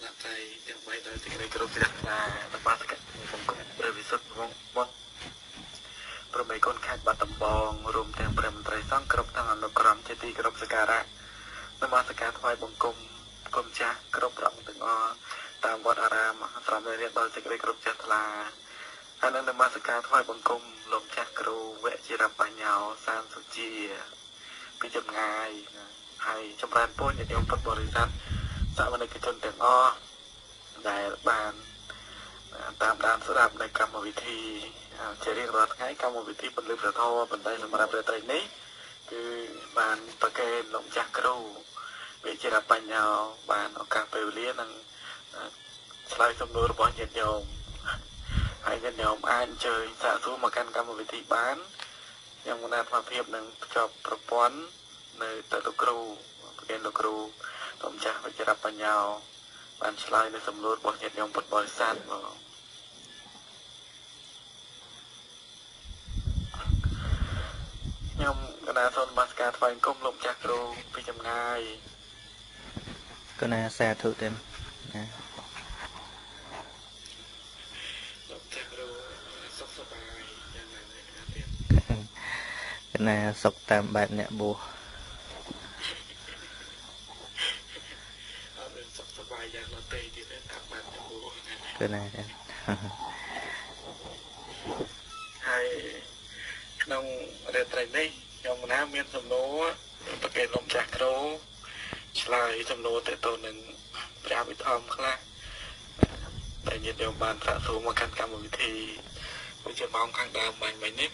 ដាក់ใจទាំងបីដោយសេចក្តីគោរពជ្រះថ្លាដល់បាសកៈសង្គមព្រះវិសុទ្ធវង្សបុត្រប្រមេគុណខេត្តបាត់ដំបងរួមទាំងព្រះមន្ត្រីសង្ឃគ្រប់ទាំងអនុក្រមជាទីគោរពសក្ការៈនមស្ការថ្វាយបង្គំគុំចាស់គ្រប់ព្រះអង្គទាំងអស់តាមវត្តអារាមស្រមរៀបដល់សេចក្តីគោរពជ្រះថ្លាហើយនឹងនមស្ការថ្វាយបង្គំលោកចាស់គ្រូវៈជារបបញ្ញោសានសុជាពីចម្ងាយហើយចម្រើនពរញាតិញោមពុទ្ធបរិស័ទសាមណេរជនទាំងអស់ដែលបានតាមដានស្ដាប់នៅកម្មវិធីជារៀងរាល់ថ្ងៃកម្មវិធីពលិប្រធមប៉ុន្តែសម្រាប់រាត្រីនេះគឺបានប្រកេនលោកចាស់គ្រូវិជារបបញ្ញោបានឱកាសពេលវេលានិងឆ្លើយសំណួររបស់ញាតិញោមហើយញាតិញោមអាចអញ្ជើញសាកសួរមកកាន់កម្មវិធីបានយ៉ាងណាត់ភាពនឹងភ្ជាប់ប្រព័ន្ធនៅទៅលោកគ្រូប្រកេនលោកគ្រូលោកចាស់វិជារបបញ្ញោបានឆ្លើយនៅសំណួររបស់ញាតិញោមពុទ្ធបរិស័ទខ្ញុំកណាសូមនមស្ការថ្វាយបង្គំលោកចាស់គ្រូពីចម្ងាយកណាសាធុទេណាលោកចាស់គ្រូសុខសប្បាយយ៉ាងណាទេទៀតកណាសុខតាមបែបអ្នកបួសអត់សុខសប្បាយយ៉ាងណាទេទៀតតាមបែបអ្នកបួសកណាហើយក្នុងរាត្រីនេះខ្ញុំណាមានសំណួរប្រកេនលោកចាស់គ្រូឆ្លើយសំណួរទៅទៅនឹងព្រះវិធម្មខ្លះតែញាតិញោមបានសាកសួរមកកាន់កម្មវិធីដូចជាម៉ោងខាងដើមបាញ់នេះ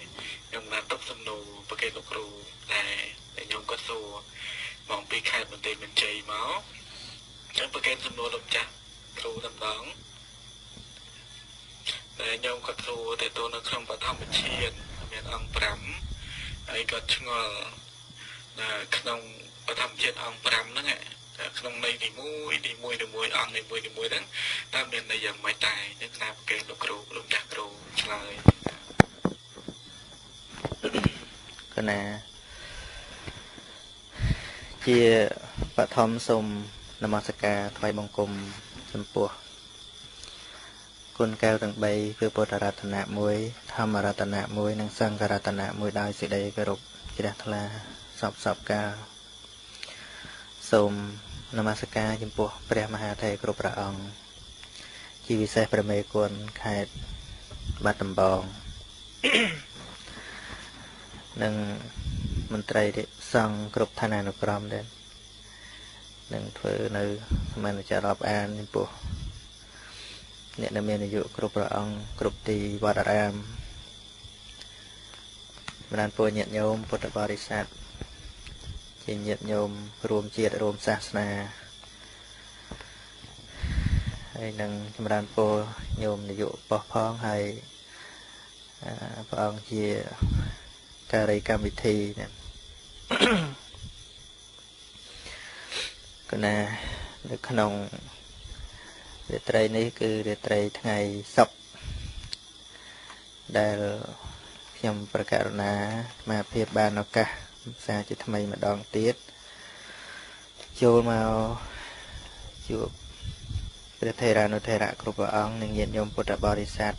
ខ្ញុំណាទុកសំណួរប្រកេនលោកគ្រូតែញោមគាត់សួរម៉ោង2ខែបន្តិចបញ្ជ័យមកខ្ញុំប្រកេនសំណួរលោកចាស់គ្រូតំណងតែញោមគាត់សួរទៅទៅនៅក្នុងបឋមជាតិមានអង្គ5ហើយគាត់ឆ្ងល់ក្នុងបឋមជាតិអង្គ5ហ្នឹងក្នុងន័យទី1អង្គនីមួយៗហ្នឹងតើមានន័យយ៉ាងម៉េចតែនឹងណាប្រកេនលោកគ្រូលោកចាស់គ្រូឆ្លើយកណាជាបឋមសូមនមស្ការថ្វាយបង្គំចំពោះគុណកែវទាំង3គឺពុទ្ធរតនៈ1ធម្មរតនៈ1និងសង្ឃរតនៈ1ដោយសេចក្តីគោរពជ្រះថ្លាសពកាលសូមនមស្ការចំពោះព្រះមហាថេរគ្រប់ព្រះអង្គជាពិសេសព្រះមេគុណខេត្តបាត់ដំបងនិងមន្ត្រីសង្ឃគ្រប់ឋានានុក្រមដែរនឹងធ្វើនៅសមានចរាប់អានចំពោះអ្នកដែលមានអាយុគ្រប់ព្រះអង្គគ្រប់ទីវត្តអារាមបានពរញាតិញោមពុទ្ធបរិស័ទជាញាតិញោមរួមជាតិរួមសាសនាហើយនឹងចម្រើនពរញោមនាយកប៉ុស្តិ៍ផងហើយព្រះអង្គជាការីកម្មវិធីគណៈនៅក្នុងរាត្រីនេះគឺរាត្រីថ្ងៃសុក្រដែលខ្ញុំប្រកាសណាអាភិបបានឱកាសសាជាថ្មីម្ដងទៀតចូលមកជួបព្រះថេរានុថេរៈគ្រប់ព្រះអង្គនិងញាតិញោមពុទ្ធបរិស័ទ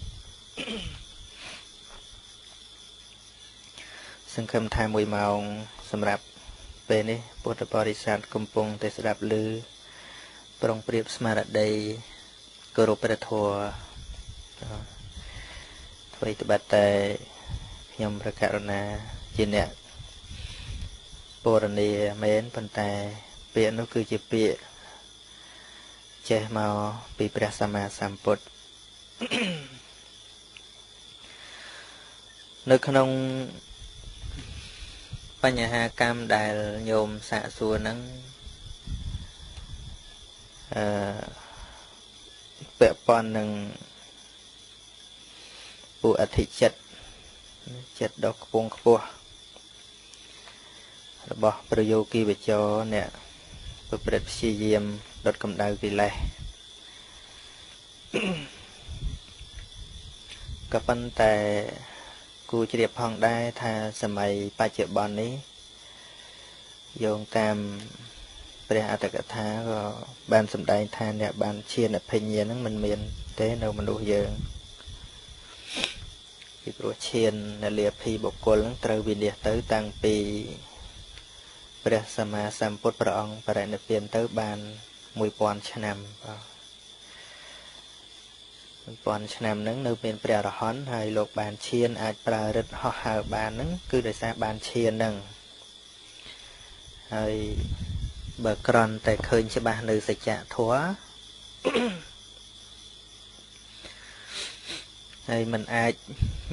សង្ឃឹមថា1ម៉ោងសម្រាប់ពេលនេះពុទ្ធបរិស័ទកំពុងតែស្ដាប់ឮប្រុងប្រៀបស្មារតីគោរពព្រះធម៌អ្វីត្បិតតែខ្ញុំប្រកាសណាជាអ្នកពរនីមែនប៉ុន្តែពាក្យនោះគឺជាពាក្យចេះមកពីព្រះសម្មាសម្ពុទ្ធនៅក្នុងបញ្ហាកម្មដែលញោមសាកសួរហ្នឹងពាក់ព័ន្ធនឹងពួកអធិចិត្តចិត្តដ៏ខ្ពង់ខ្ពស់របស់ប្រយោគីវចរអ្នកប្រព្រឹត្តព្យាយាមដុតកម្ដៅកិលេសក៏ប៉ុន្តែគូជ្រាបផងដែរថាសម័យបច្ចុប្បន្ននេះយោងតាម ព្រះអត្តកថាក៏បានសម្ដែងថាអ្នកបានឈានអភិញ្ញាហ្នឹងមិនមានទេនៅមនុស្សយើងពីព្រោះឈាននលាភីបុគ្គលហ្នឹងត្រូវវិនិច្ឆ័យទៅតាំងពីព្រះសម្មាសម្ពុទ្ធព្រះអង្គបរិនិព្វានទៅបាន1000ឆ្នាំបាទ1000ឆ្នាំហ្នឹងនៅមានព្រះអរហន្តហើយលោកបានឈានអាចប្រើរិទ្ធហោះហើរបានហ្នឹងគឺដោយសារបានឈានហ្នឹងហើយបើក្រន់តែឃើញច្បាស់នៅសច្ចធម៌ហើយมันអាច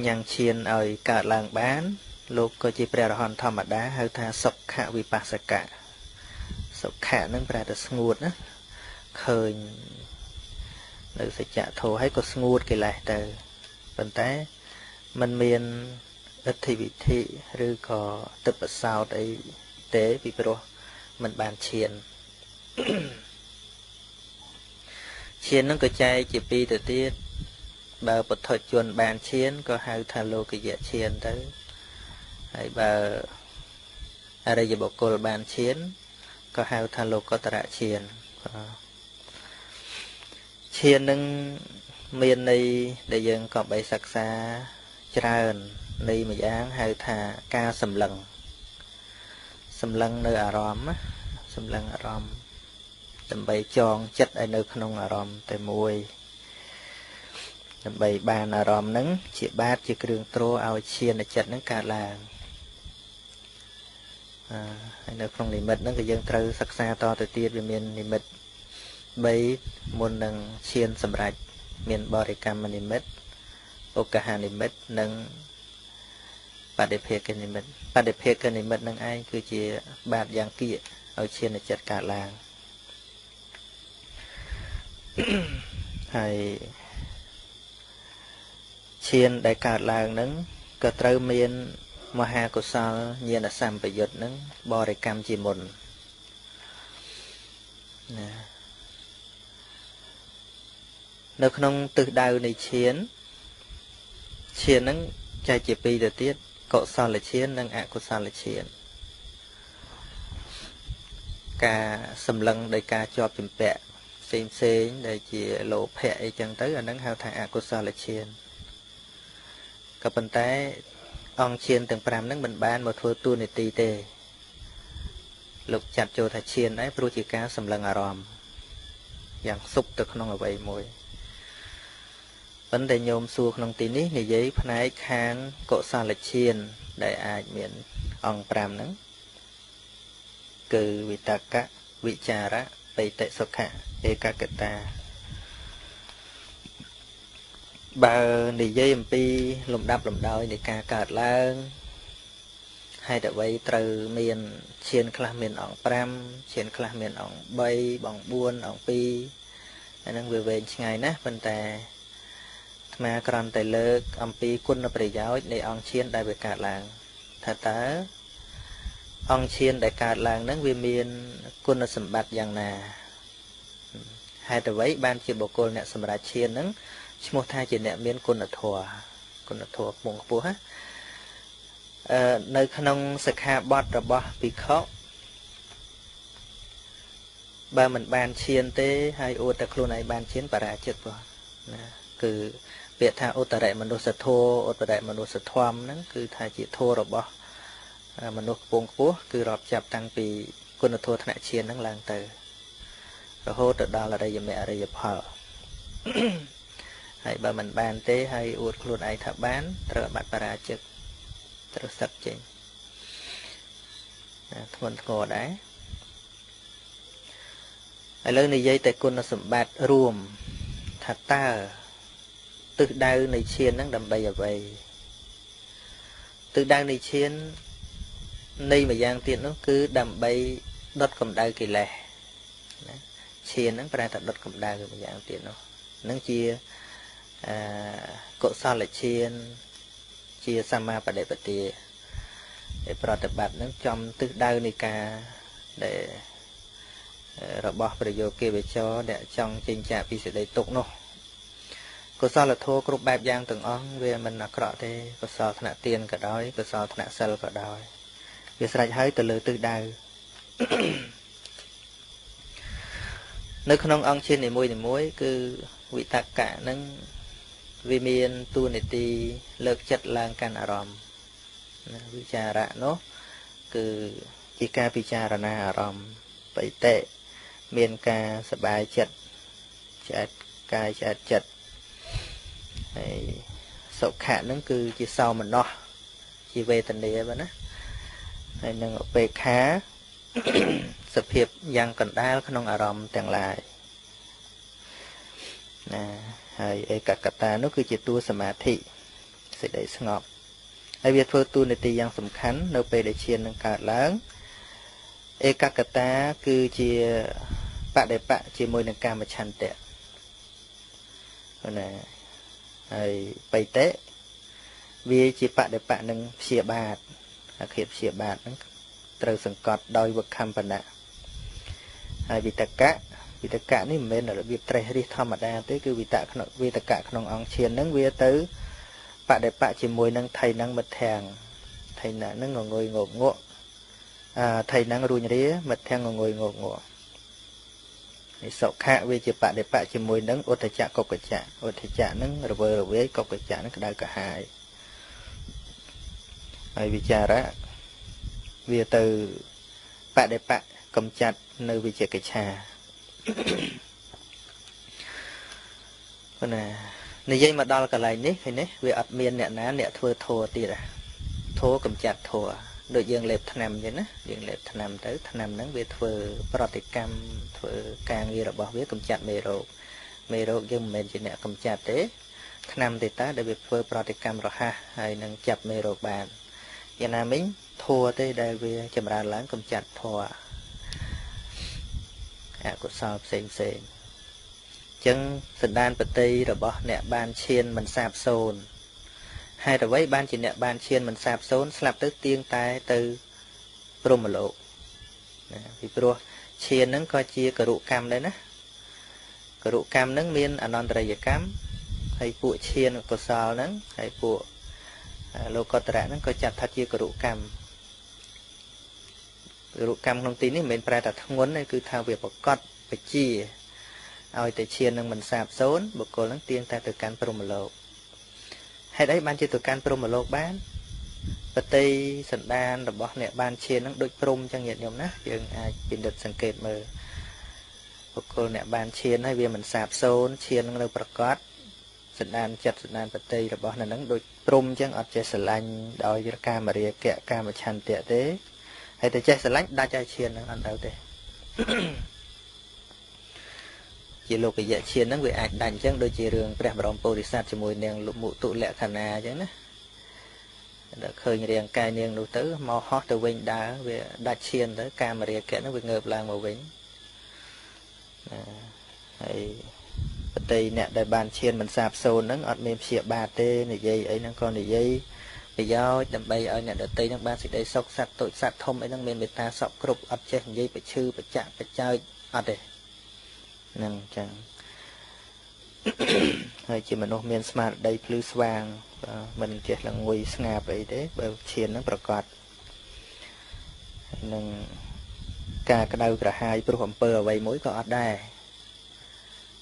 ញ៉ាំងឈានឲ្យកើតឡើងបានលោកក៏ជាព្រះអរហន្តធម្មតាហៅថាសុខៈវិបស្សកៈសុខៈហ្នឹងប្រែថាស្ងួតណាឃើញនៅសច្ចធម៌ហើយក៏ស្ងួតកិលេសទៅប៉ុន្តែมันមានអធិវិធិឬក៏ទឹកបសោតអីទេពីព្រោះมันបានឈានឈានហ្នឹងក៏ចែកជាពីរទៅទៀតបើពុទ្ធជនបានឈានក៏ហៅថាលោកយៈឈានទៅហើយបើអរិយបុគ្គលបានឈានក៏ហៅថាលោកតរៈឈានឈាននឹងមានន័យដែលយើងក៏បីសិក្សាច្រើនន័យមួយយ៉ាងហៅថាការសម្លឹងនៅអារម្មណ៍ណាសម្លឹងអារម្មណ៍ដើម្បីចងចិត្តឲ្យនៅក្នុងអារម្មណ៍តែមួយដើម្បីបានអារម្មណ៍ហ្នឹងជាបាតជាគ្រឿងទ្រឲ្យឈានចិត្តហ្នឹងកើតឡើងហើយនៅក្នុងនិមិត្តហ្នឹងក៏យើងត្រូវសិក្សាតទៅទៀតវាមាននិមិត្ត3មុននឹងឈានសម្រេចមានបរិកម្មនិមិត្តឧកហនិមិត្តនិងបដិភេកនិមិត្តបដិភេកនិមិត្តនឹងឯងគឺជាបាតយ៉ាងគៀកឲ្យឈានចិត្តកើតឡើងហើយឈានដែលកើតឡើងហ្នឹងក៏ត្រូវមានមហាកុសលញាណសម្បយុទ្ធហ្នឹងបរិកម្មជាមុនណានៅក្នុងទិសដៅនៃឈានហ្នឹងចែកជាពីរទៅទៀតកុសលឈាននិងអកុសលឈានការសម្លឹងដោយការជាប់ជំពាក់ផ្សេងដែលជាលោភៈអីចឹងទៅអាហ្នឹងហៅថាអកុសលឈានក៏ប៉ុន្តែអង្គឈានទាំង5ហ្នឹងមិនបានមកធ្វើតួនាទីទេលោកចាត់ចូលថាឈានដែរព្រោះជាការសម្លឹងអារម្មណ៍យ៉ាងសុបទៅក្នុងអ្វីមួយប៉ុន្តែញោមសួរក្នុងទីនេះនិយាយផ្នែកខាងកុសលឈានដែលអាចមានអង្គ5ហ្នឹងគឺវិតកៈវិចារៈបេតិសុខៈឯកកតាបើនិយាយអំពីលំដាប់លំដោយនៃការកើតឡើងហេតុអ្វីត្រូវមានឈានខ្លះមានអង្គ5ឈានខ្លះមានអង្គ3បង4អង្គ2អាហ្នឹងវាវែងឆ្ងាយណាស់ប៉ុន្តែអាត្មាគ្រាន់តែលើកអំពីគុណប្រយោជន៍នៃអង្គឈានដែលវាកើតឡើងថាតើអង្គឈានដែលកើតឡើងហ្នឹងវាមានគុណសម្បត្តិយ៉ាងណាហេតុអ្វីបានជាបុគ្គលអ្នកសម្រេចឈានហ្នឹងឈ្មោះថាជាអ្នកមានគុណធម៌ខ្ពង់ខ្ពស់ណានៅក្នុងសិក្ខាបទរបស់ភិក្ខុបើមិនបានឈានទេហើយអួតតែខ្លួនឯងបានឈានបរាជិតព្រោះណាគឺពាក្យថាឧត្តរមនុស្សធម៌ឧត្តរមនុស្សធម៌ហ្នឹងគឺថាជាធម៌របស់មនុស្សខ្ពង់ខ្ពស់គឺរាប់ចាប់តាំងពីគុណធម៌ថ្នាក់ឈានហ្នឹងឡើងទៅរហូតទៅដល់អរិយមគ្គអរិយផលហើយបើមិនបានទេហើយអួតខ្លួនឯងថាបានត្រូវបាត់បរាជិកត្រូវសឹកចេញធ្ងន់ធ្ងរដែរឥឡូវនិយាយតែគុណសម្បត្តិរួមថាតើទិសដៅនៃឈានហ្នឹងដើម្បីអ្វីទិសដៅនៃឈាននៃម្យ៉ាងទៀតនោះគឺដើម្បីដុតកម្ដៅកិលេសណាឈានហ្នឹងប្រែថាដុតកម្ដៅម្យ៉ាងទៀតនោះនឹងជាកុសលឈានជាសម្មាបដិបទាដែលប្រតិបត្តិនឹងចំទិសដៅនៃការដែលរបស់ប្រយោគិវចរអ្នកចង់ចេញចាកពីសេចក្តីទុក្ខនោះកុសលធម៌គ្រប់បែបយ៉ាងទាំងអស់វាមិនអាក្រក់ទេកុសលថ្នាក់ទានក៏ដោយកុសលថ្នាក់សិលក៏ដោយវាស្រេចហើយទៅលើទិសដៅ នៅក្នុងអង្គឈាននីមួយគឺវិតកៈនឹងវាមានតួនាទីលើកចិត្តឡើងកាន់អារម្មណ៍វិចារៈនោះគឺជាការពិចារណាអារម្មណ៍បិតិមានការសប្បាយចិត្តឆ្អែតកាយឆ្អែតចិត្តហើយសុខៈនឹងគឺជាសោមនស្សជាវេទនាបាទណាហើយនឹងឧបេក្ខាសភាពយ៉ាងកណ្ដាលក្នុងអារម្មណ៍ទាំងឡាយណាហើយឯកកតានោះគឺជាតួសមាធិសេចក្តីស្ងប់ហើយវាធ្វើតួនាទីយ៉ាងសំខាន់នៅពេលដែលឈាននឹងកើតឡើងឯកកតាគឺជាបដិបៈជាមួយនឹងកាមឆន្ទៈណាហើយបិតិវាជាបដិបៈនឹងព្យាបាទអាឃាតព្យាបាទហ្នឹងត្រូវសង្កត់ដោយវខំបណៈហើយវិតកៈនេះមិនមែនរបៀបត្រេះរិះធម្មតាទេគឺវិតកៈក្នុងអង្គឈានហ្នឹងវាទៅបដិបៈជាមួយនឹងថៃនឹងមិទ្ធាំងថៃណាហ្នឹងងងុយងប់ងក់ថៃនឹងរួញរាមិទ្ធាំងងងុយងប់ងក់នេះសុខៈវាជាបដិបៈជាមួយនឹងឧទ្ធចៈកុកចៈឧទ្ធចៈហ្នឹងរវើរវាយកុកចៈហ្នឹងក្តៅក្រហាយហើយវិចារៈវាទៅបដិបៈកំចាត់នៅវិជកិច្ឆាណានិយាយមកដល់កន្លែងនេះឃើញទេវាអត់មានអ្នកណាអ្នកធ្វើធัวទៀតធัวកំចាត់ធัวដូចយើងលេបថ្នាំអញ្ចឹងណាយើងលេបថ្នាំទៅថ្នាំហ្នឹងវាធ្វើប្រតិកម្មធ្វើការងាររបស់វាកំចាត់មេរោគយើងមិនមែនជាអ្នកកំចាត់ទេថ្នាំទេតាដែលវាធ្វើប្រតិកម្មរហ័សហើយនឹងចាប់មេរោគបានយ៉ាងណាមិញធัวទេដែលវាចម្រើនឡើងកំចាត់ធัวអកុសលផ្សេងអញ្ចឹងសន្តានបតីរបស់អ្នកបានឈានមិនសាបសូន្យហេតុអ្វីបានជាអ្នកបានឈានមិនសាបសូន្យស្លាប់ទៅទៀងតែទៅព្រហ្មលោកណាពីព្រោះឈានហ្នឹងក៏ជាករុកម្មដែរណាករុកម្មហ្នឹងមានអនន្តរិយកម្មហើយពួកឈានកុសលហ្នឹងហើយពួកលោកតរៈហ្នឹងក៏ចាត់ថាជាករុកម្មក្នុងទីនេះមិនមែនប្រែថាធ្ងន់ទេគឺថាវាប្រកបបជាឲ្យតែឈាននឹងមិនសាបសូន្យបុគ្គលនឹងទៀងតែទៅកាន់ព្រហ្មលោកហេតុអីបានជាទៅកាន់ព្រហ្មលោកបានបតីសន្តានរបស់អ្នកបានឈាននឹងដូចព្រំអញ្ចឹងញាតិញោមណាយើងអាចពិនិត្យសង្កេតមើលបុគ្គលអ្នកបានឈានហើយវាមិនសាបសូន្យឈាននឹងនៅប្រកបសន្តានចិត្តសន្តានបតីរបស់នៅនឹងដូចព្រំអញ្ចឹងអត់ចេះស្រឡាញ់ដោយកាមរាគៈកាមឆន្ទៈទេហើយតែចេះស្រឡាញ់ដាច់ឲ្យឈាននឹងអត់ទៅទេជាលោកយៈឈានហ្នឹងវាអាចដាច់អញ្ចឹងដូចជារឿងព្រះបរមពុរិស័ទជាមួយនាងមុទុលក្ខណាអញ្ចឹងណាដល់ឃើញរាងកាយនាងនោះទៅមកហោះទៅវិញដើរវាដាច់ឈានទៅកាមរាគៈហ្នឹងវាងើបឡើងមកវិញហើយបតីអ្នកដែលបានឈានមិនសាបសូន្យហ្នឹងអត់មានព្យាបាទទេនិយាយអីហ្នឹងក៏និយាយប្រយោជន៍ដើម្បីឲ្យអ្នកដទៃហ្នឹងបានសេចក្តីសុខសត្វតូចសត្វធំអីហ្នឹងមានមេត្តាសពគ្រប់អត់ចេះនិយាយបឈឺបច្ចៈបច្ចោចអត់ទេហ្នឹងចឹងហើយជាមនុស្សមានស្មារតីភ្លឺស្វាងមិនចេះល្ងុយស្ងាបអីទេបើឈានហ្នឹងប្រកបនឹងការក្តៅក្រហាយព្រោះអំពើអ្វីមួយក៏អត់ដែរ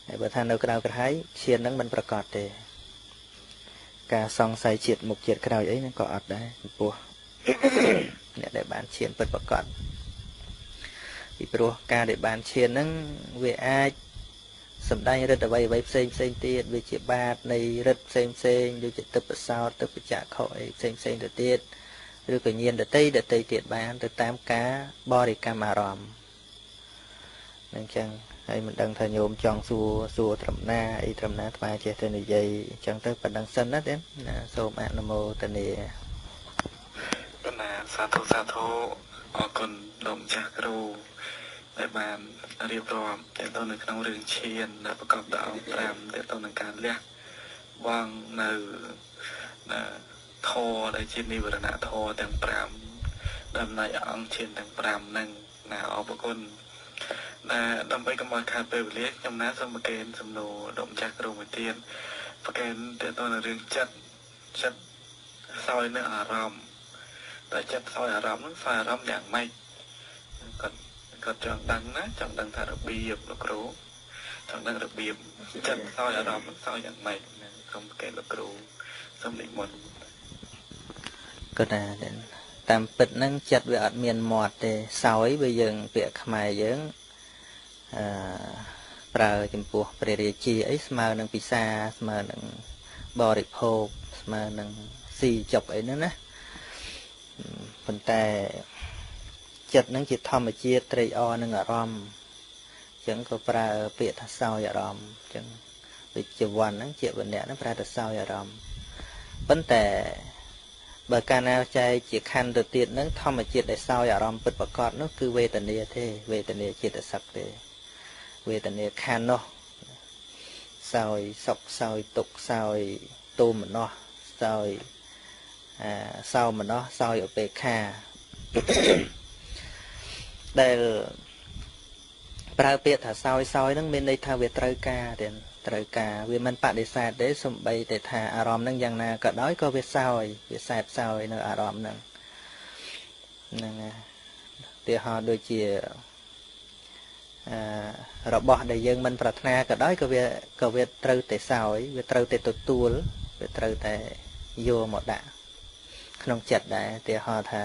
ហើយបើថានៅក្តៅក្រហាយឈានហ្នឹងមិនប្រកបទេការសង្ស័យជាតិមុខជាតិក្រោយអីហ្នឹងក៏អត់ដែរព្រោះអ្នកដែលបានឈានពិតប្រកបពីព្រោះការដែលបានឈានហ្នឹងវាអាចសម្ដែងរិទ្ធអ្វីផ្សេងទៀតវាជាបាតនៃរិទ្ធផ្សេងដូចជាទឹកប្រសោតទឹកបច្ចៈខុអីផ្សេងទៅទៀតឬក៏ញាណដតីទៀតបានទៅតាមការបរិកម្មអារម្មណ៍ហ្នឹងចឹងហើយមិនដឹងថាញោមចង់សួរត្រឹមណាអីត្រឹមណាថ្មចេះទៅនិយាយអញ្ចឹងទៅប៉ុណ្្នឹងសិនណាទេណាសូមអនុមោទនាបណ្ណាសាធុអរគុណលោកម្ចាស់គ្រូដែលបានរៀបរាប់តទៅនៅក្នុងរឿងឈានដែលប្រកបដោយអង្គ5តទៅនឹងការលះបង់នៅធម៌ដែលជានិវរណធម៌ទាំង5ដំណើរអង្គឈានទាំង5ហ្នឹងណាអរគុណដើម្បីកុំឲ្យខាតពេលវេលាខ្ញុំណាសូមប្រកេនសំណួរលោកម្ចាស់គ្រូមួយទៀតប្រកេនតទៅនឹងរឿងចិត្តសោយនៅអារម្មណ៍តែចិត្តសោយអារម្មណ៍ហ្នឹងសោយអារម្មណ៍យ៉ាងម៉េចគាត់ចង់ដឹងណាចង់ដឹងថារបៀបលោកគ្រូ ทางนั้นระเบียบจัดซอยอารมณ์ซอยอย่างไรคำแก่ละครูสำเร็จหมดก็ได้ตามปิดนั่งจัดเวอดเมียนหมดแต่ซอยไปยังเปียกขมายยังปลาจมพูเปรียจีไอ้สมาหนึ่งพิซาสมาหนึ่งบริโภคสมาหนึ่งสี่จบไอ้นั่นนะคนแต่จัดนั่งจิตธรรมเจียตรีอหนึ่งอารมณ์จังก็ปลาเปียทัศเศร้าอารมณ์จังวิจวันนั่งเจียวันเนี้ยนั่งปลาทัศเศร้าอารมณ์คนแต่บางการเอาใจจิตคันตัวติดนั่งธรรมจิตได้เศร้าอารมณ์ปิดประกอบนั่นคือเวทเนียเทเวทเนียจิตสักเทเวทนาคันเนาะซอยศกซอยตกซอยตูมเนาะซอยซอยมันเนาะซอยอเปคาได้ปลายเปียถ้าซอยนั่งเป็นในทางเวทรกาเด่นตรกาเวมันปะได้แสบได้สมบัยแต่ถ้าอารมณ์นั่งอย่างน่ะก็ด้อยก็เวทซอยเวทแสบซอยในอารมณ์นั่งนั่นไงเดี๋ยวหาโดยเฉเราบอกได้ยังมันปรารถนาก็ได้ก็เวทเตอแต่สาวเวทเตอแต่ตัวตัวเวทเตอแต่โยหมดด่าขนมจัดได้แต่หอทา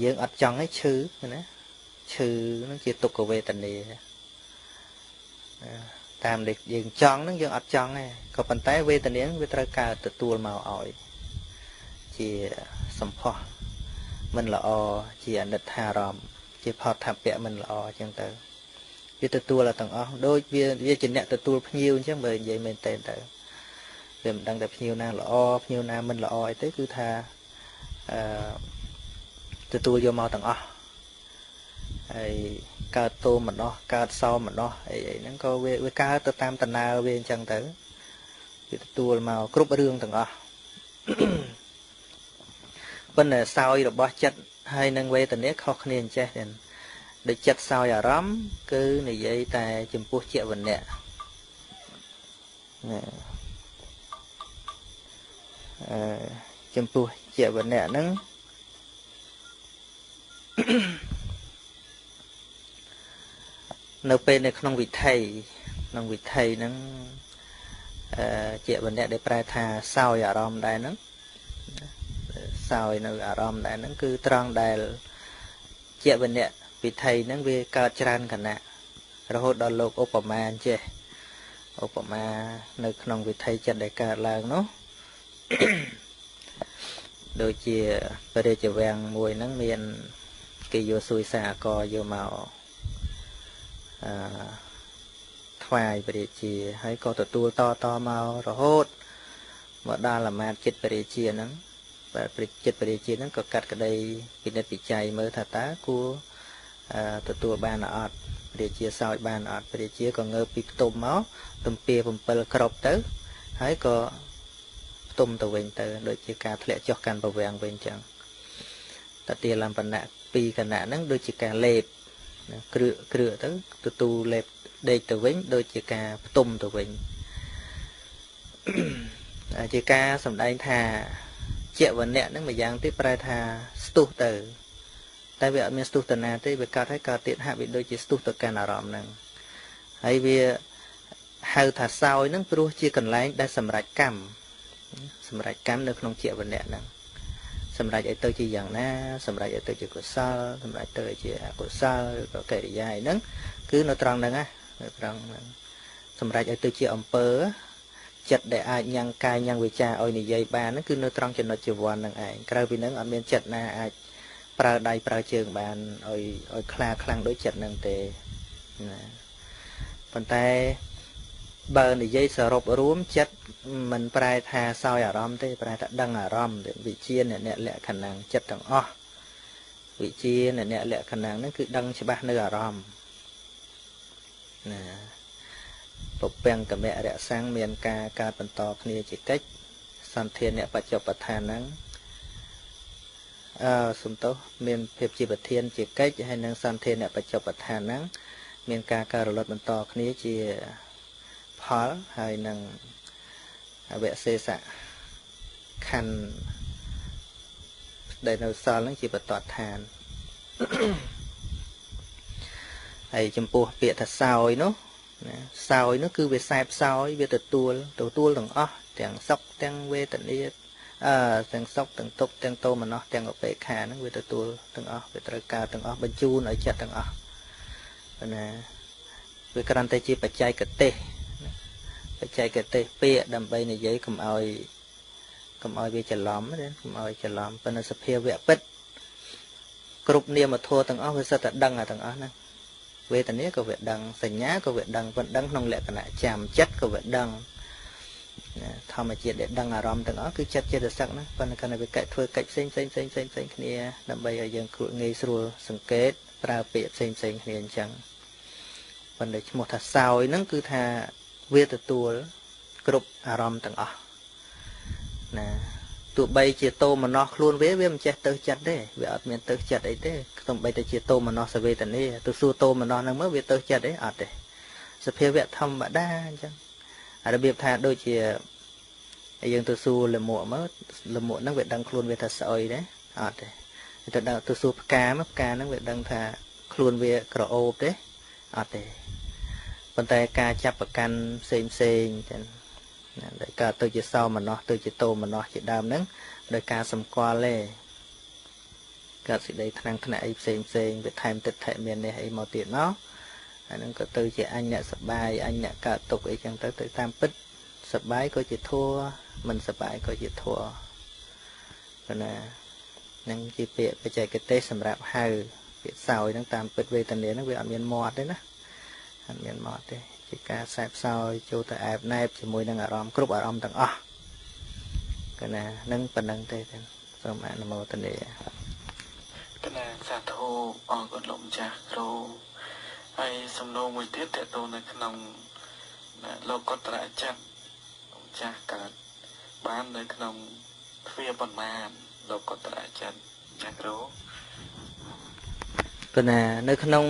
ยังอัดจังให้ชื่อนะชื่อนั่นคือตุกเวตันเดียตามเด็กยังจังนั่นยังอัดจังไงก็ปันท้ายเวตันเดียเวทเตอการตัวตัวมาอ่อยจีสมพอมันละอจีอันดัดหารอมจีพอทำเปะมันละอจังเตอวิตตัวละต่างอ๋อโดยวิจินเนี่ยตัวพยิวใช่ไหมยัยเมนเตนเตอเรื่องดังแต่พยิวนาละอพยิวนามันละอไอ้เต้คือทาตัวโยมเอาต่างอ๋อไอ้การโตมันเนาะการเศร้ามันเนาะไอ้นั่นก็เวการตัวตามตันนาเวจังเตอวิตตัวมากรุบเรื่องต่างอ๋อเป็นเศร้าอยู่บ่จัดให้นังเวตันเนี้ยเขาเนียนเจนđể chặt sao giờ rắm cứ này vậy ta chùm pua chẹo vần nè chùm pua chẹo vần nè nắng nấu bên này không vị thầy nắng chẹo vần nè để prai thà sao giờ rắm đây nắng sao nơi giờ rắm đây nắng cứ trăng đây chẹo vần nè vì thầy năng về cao tràn cả nè rồi đó lục Obama chứ Obama nơiក្នុងvì thầy chân đại cả làng nó đôi chia về đây chỉ vàng mùi nắng miền kỳ vô xuôi xa co vô màu thoại về đây chỉ hay có tụi to màu rồi hốt mà đa là mát chết về đây chia nắng và chết về đây chia nắng có cắt cái đây vì nó bị cháy mới thả tá củaตัวบ้านอดเดี๋ยวเชียร์ซอยบ้านอดเดี๋ยวเชียร์ก็เงือบปีตุ่มม้าตุ่มเปียผมเปิลกรอบเต๋อให้ก็ตุ่มตัวเวงเต๋อโดยเชียร์การทะเลจอกกันประเวงเวงจังแต่เตียลำปนักปีขณะนั้นโดยเชียร์การเล็บเกลือเต๋อตัวเล็บเด็กตัวเวงโดยเชียร์การตุ่มตัวเวงเชียร์การสำได้ท่าเจ้าวันเนี้ยนั่งมายังที่ปลายท่าสตูเต๋อแต่เวลามีสตุตนาที่เวลาให้การติดหาวิโดยจิสตุตการอารมณ์นั่งให้เวลหาถ้าเศร้านั่งปลุกจีกันไล่ได้สำหรับกรรมในขนมเจียวันเนี้ยนั่งสำหรับไอ้ตัวจีอย่างน่าสำหรับไอ้ตัวจีกุศลสำหรับตัวจีกุศลก็เกิดใหญ่นั่งคือในตรังนั่งในตรังนั่งสำหรับไอ้ตัวจีอมเปอร์จัดได้อายังกายยังวิจารเอาในใยบานนั่นคือในตรังจะนจีวันนั่งไอ้กลายเป็นนั่งอเมียนจัดน่าปลาใดปลาเชิงบานอ้อยคลาคลังด้วยจัดนังเตนะปัจจัยเบอร์ในยัยสรุปรวมจัดมันปลายทาซอยอารมณ์เตปลายดังอารมณ์วิเชียนเนี่ยแหละขนังจัดต่างอ้อวิเชียนเนี่ยแหละขนังนั่นคือดังฉบับเนื้ออารมณ์นะปกแปงกับแม่เระสังเมียนการบรรทอคเนียจิตเกจสันเทียนเนี่ยปัจจุบันทานนั้นสมโตเมียนเพียบจีบเทียนจีเกจให้นางสันเทียนเนี่ยปัจจุบันทานนั้นเมียนการลดบรรทอคเนียจีพอลให้นางเวสเซสะคันไดโนเสาร์นั่งจีบตอดทานไอ้จมปูเปียทัดซอยเนาะ សោយនោះគឺវាសែបសោយវាទទួលទាំងអស់ទាំងសុខទាំងវេទនាទាំងសុខទាំងទុក្ខទាំងទោមនស្សទាំងឧបេក្ខាហ្នឹងវាទទួលទាំងអស់វាត្រូវការទាំងអស់បញ្ជូនឲ្យចិត្តទាំងអស់ណាវាគ្រាន់តែជាបច្ចេកទេសពាក្យដើម្បីនិយាយកុំឲ្យវាច្រឡំណាកុំឲ្យច្រឡំប៉ុន្តែសភាវៈពិតគ្រប់នាមធម៌ទាំងអស់វាសិតតែដឹងទាំងអស់ហ្នឹងវេទនាក៏វាដឹងសញ្ញាក៏វាដឹងប៉ុន្តែដឹងក្នុងលក្ខណៈចាំចិត្តក៏វាដឹងធម្មជាតិដែលដឹងអារម្មណ៍ទាំងអស់គឺចិត្តចេតសិកណាប៉ុន្តែគាត់វាកិច្ចធ្វើកិច្ចផ្សេងគ្នាដើម្បីឲ្យយើងងាយស្រួលសង្កេតប្រើពាក្យផ្សេងគ្នាអញ្ចឹងប៉ុន្តែឈ្មោះថាសោយហ្នឹងគឺថាវាទទួលគ្រប់អារម្មណ៍ទាំងអស់ណាទោះបីជាតោមនស្សខ្លួនវាមិនចេះទៅចិត្តទេវាអត់មានទៅចិត្តអីទេខ្ញុំបីតែជាតោមនស្សវេទនាទៅសួរតោមនស្សហ្នឹងមើលវាទៅចិត្តអីអត់ទេសភាវៈធម្មតាអញ្ចឹងរបៀបថាដូចជាយើងទៅសួរលមួកមើលលមួកហ្នឹងវាដឹងខ្លួនវាថាស្អុយទេអត់ទេទៅសួរផ្កាហ្នឹងវាដឹងថាខ្លួនវាក្រអូបទេអត់ទេប៉ុន្តែការចាប់ប្រកាន់ផ្សេងចឹងដែលកើតទៅជាសោមនស្សទៅជាតោមនស្សជាដើមហ្នឹងដោយការសម្គាល់ទេកើតសេចក្តីថ្នាំងថ្នាក់អីផ្សេងវាថែមទឹកថែមាននេះអីមកទៀតមកអាហ្នឹងក៏ទៅជាអញអ្នកសបាយអញអ្នកកើតទុកអីចឹងទៅតាមពិតសបាយក៏ជាធัวមិនសបាយក៏ជាធัวប៉ុន្តែនឹងជាពាក្យបច្ចេកទេសសម្រាប់ហៅពាក្យសោយហ្នឹងតាមពិតវេទនាហ្នឹងវាអត់មានមាត់ទេណាអត់មានមាត់ទេជាការសែបសោយចូលទៅអែបណែបជាមួយនឹងអារម្មណ៍គ្រប់អារម្មណ៍ទាំងអស់កណានឹងប៉ុណ្្នឹងទេសូមអនុមោទនាកណាសាធុអរគុណលោកម្ចាស់គ្រូហើយសំណួរមួយទៀតតើតើនៅក្នុងលោកកតរចិត្តលោកម្ចាស់កើតបាននៅក្នុងទ្វាប៉ុន្មានលោកកតរចិត្តចាស់គ្រូប៉ុន្តែនៅក្នុង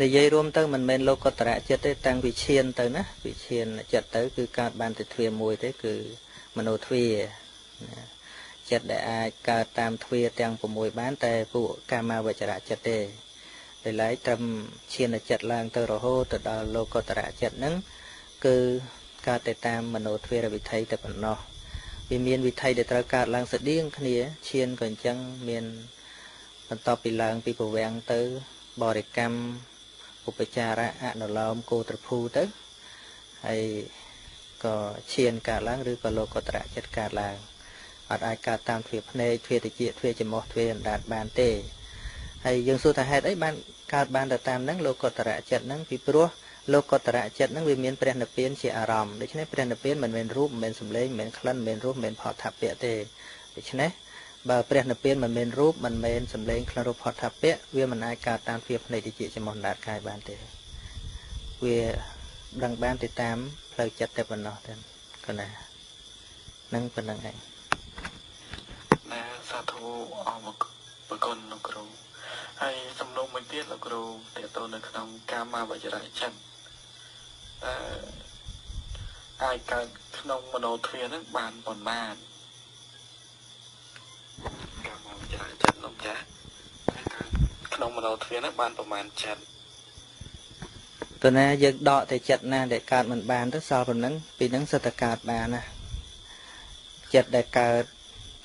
និយាយរួមទៅមិនមែនលោកកតរចិត្តទេតាំងពីឈានទៅណាវិឈានចិត្តទៅគឺកើតបានតែទ្វាមួយទេគឺមโนទ្វាចិត្តដែលអាចកើតតាមទ្វាទាំង6បានតែពួកកាមាវចរចិត្តទេដែលឡែកត្រឹមឈានចិត្តឡើងទៅរហូតទៅដល់លោកកតរចិត្តហ្នឹងគឺកើតទៅតាមមโนទ្វារវិថីតែប៉ុណ្ណោះវាមានវិថីដែលត្រូវកើតឡើងស្តៀងគ្នាឈានក៏អញ្ចឹងមានបន្ទាប់ពីឡើងពីប្រវាំងទៅបរិកម្មឧបចារៈអនុលោមគោត្រភូទៅហើយក៏ឈានកើតឡើងឬក៏លោកកតរចិត្តកើតឡើងអត់អាចកើតតាមទ្វាភ្នែកទ្វាតិចទ្វាច្រមុះទ្វាអណ្ដាតបានទេហើយយើងសួរថាហេតុអីបានកើតបានទៅតាមហ្នឹងលោកកតរចិត្តហ្នឹងពីព្រោះលោកកតរចិត្តហ្នឹងវាមានព្រះនិព្វានជាអារម្មណ៍ដូច្នេះព្រះនិព្វានមិនមែនរូបមិនមែនសម្លេងមិនមែនក្លិនមិនមែនរសមិនមែនផតថពៈទេដូច្នេះបើព្រះនិព្វានមិនមែនរូបមិនមែនសម្លេងក្លិនរសផតថពៈវាមិនអាចកើតតាមទ្វាភ្នែកតិចច្រមុះអណ្ដាតកាយបានទេវាដឹងបានទៅតាមផ្លូវចិត្តតែប៉ុណ្ណោះទេកណានឹងប៉ុណ្្នឹងឯងណាសាធុអរគុណលោកគ្រូហើយសំណួរមួយទៀតលោកគ្រូតើតើនៅក្នុងកាមាវចរចិត្តអាចកើតក្នុងមโนទ្វារហ្នឹងបានប៉ុន្មានកាមាវចរចិត្តលោកចាហើយកើតក្នុងមโนទ្វារហ្នឹងបានប្រមាណចិត្តតើណាយើងដកតែចិត្តណាដែលកើតមិនបានទៅសល់ប៉ុណ្ណឹងពីហ្នឹងសិតតែកើតបានណាចិត្តដែលកើត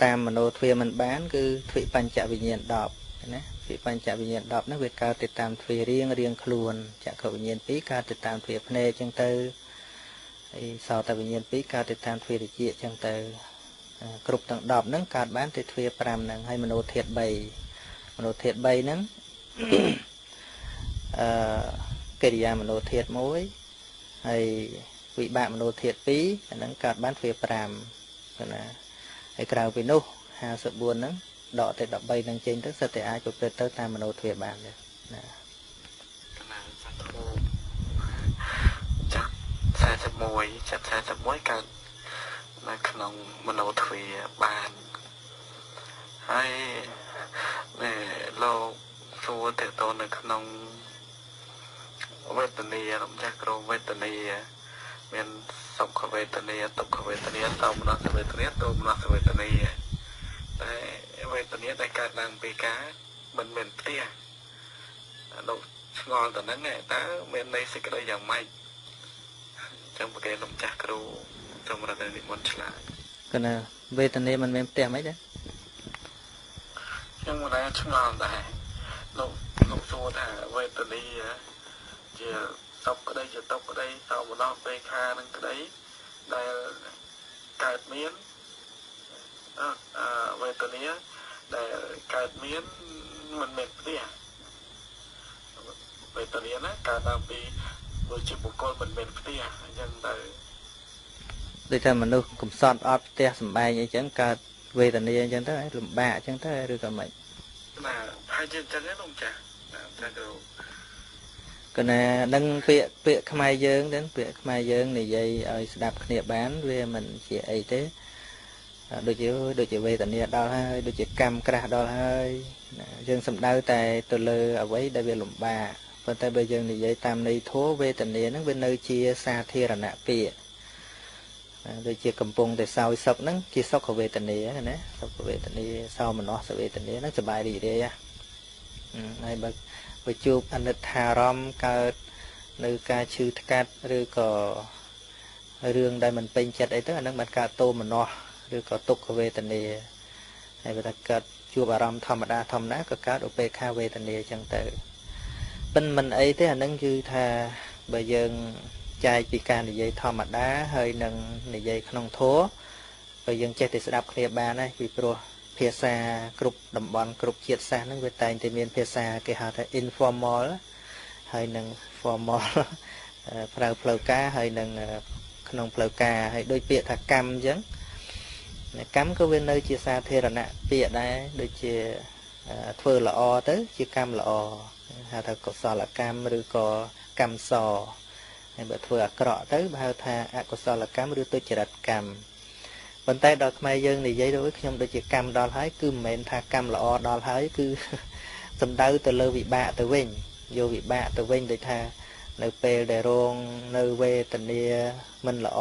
តាមមโนទ្វារមិនបានគឺទ្វិបញ្ចវិញ្ញាណ10ណាទ្វិបញ្ចវិញ្ញាណ10ហ្នឹងវាកើតទៅតាមទ្វាររៀងខ្លួនចក្ខុវិញ្ញាណ2កើតទៅតាមទ្វារភ្នែកអញ្ចឹងទៅហើយសោតវិញ្ញាណ2កើតទៅតាមទ្វារតិចអញ្ចឹងទៅគ្រប់ទាំង10ហ្នឹងកើតបានទៅទ្វារ5ហ្នឹងហើយមโนធាតុ3មโนធាតុ3ហ្នឹងកិរិយាមโនធាតុ1ហើយវិបាកមโนធាតុ2អាហ្នឹងកើតបានទ្វារ5ណាហើយក្រៅពីនោះ54ហ្នឹងដកទៅ13ហ្នឹងចេញទៅសិតតែអាចប្រព្រឹត្តទៅតាមមโนទ្វារបានដែរណាកណាសាធុចាប់41កើតនៅក្នុងមโนទ្វារបានហើយលោកសួរតើតើនៅក្នុងវេទនារំចាស់គ្រូវេទនាមានសុខវេទនាទុក្ខវេទនាសោមនស្សវេទនាទោមនស្សវេទនាតែវេទនាដែលកើតឡើងពីការមិនមែនផ្ទះលោកឆ្ងល់ទៅហ្នឹងតើមានន័យសេចក្តីយ៉ាងម៉េច ទេលោកចាស់គ្រូសូមរកនិមន្តឆ្លើយ គណៈវេទនាមិនមែនផ្ទះមិនទេ ខ្ញុំមិនដែរឆ្ងល់ដែរលោកសួរថាវេទនីជាសុខក្តីជាទុក្ខក្តីសោមនស្សពេខានឹងក្តីដែលកើតមានវេទនាដែលកើតមានមិនមែនផ្ទះវេទនាណាកើតតាមពីដូចជាបុគ្គលមិនមែនផ្ទះអញ្ចឹងទៅ ដូចថាមនុស្សកំសត់អត់ផ្ទះសម្បែងអីចឹងកើតវេទនាអញ្ចឹងទៅលំបាកអញ្ចឹងទៅឬក៏មិន បាទហើយជាអញ្ចឹងទេលោកចាស់ចាស់គ្រូ គណៈនឹងពាក្យខ្មែរយើងទៅពាក្យខ្មែរយើងនិយាយឲ្យស្ដាប់គ្នាបានវាមិនជាអីទេដូចជាវេទនាដល់ហើយដូចជាកម្មក្រាស់ដល់ហើយយើងសំដៅតែទៅលើអ្វីដែលវាលំបាកប៉ុន្តែបើយើងនិយាយតាមន័យធម៌វេទនាហ្នឹងវានៅជាសាធារណៈពាក្យដូចជាកំពុងតែសោយសុខហ្នឹងជាសុខវេទនាណាសុខវេទនាសោមនស្សវេទនាហ្នឹងសบายរីករាយហើយបើជួបអនិច្ចារម្មណ៍កើតនៅការឈឺថ្កាត់ឬក៏រឿងដែលមិនពេញចិត្តអីទៅអាហ្នឹងមិនកើតទោមនស្សឬក៏ទុក្ខវេទនាហើយបើថាកើតជួបអារម្មណ៍ធម្មតាក៏កើតឧបេក្ខាវេទនាអញ្ចឹងទៅប៉ុន្តែមិនអីទេអាហ្នឹងគឺថាបើយើងចែកពីការនិយាយធម្មតាហើយនឹងនិយាយក្នុងធម៌បើយើងចេះតែស្ដាប់គ្នាបានហើយពីព្រោះភាសាគ្រប់តំបន់គ្រប់ជាតិសាសន៍ហ្នឹងវាតែងតែមានភាសាគេហៅថា informal ហើយនឹង formal ប្រើផ្លូវការហើយនឹងក្នុងផ្លូវការហើយដូចពាក្យថាកម្មអញ្ចឹងកម្មក៏វានៅជាសាធារណៈពាក្យដែរដូចជាធ្វើល្អទៅជាកម្មល្អហៅថាកុសលកម្មឬក៏កម្មសហើយបើធ្វើអាក្រក់ទៅហៅថាអកុសលកម្មឬទុច្ចរិតកម្មប៉ុន្តែដល់ខ្មែរយើងនិយាយទៅខ្ញុំដូចជាកម្មដល់ហើយគឺមិនមែនថាកម្មល្អដល់ហើយគឺសំដៅទៅលើវិបាកទៅវិញយកវិបាកទៅវិញដូចថានៅពេលដែលរងនៅវេទនាមិនល្អ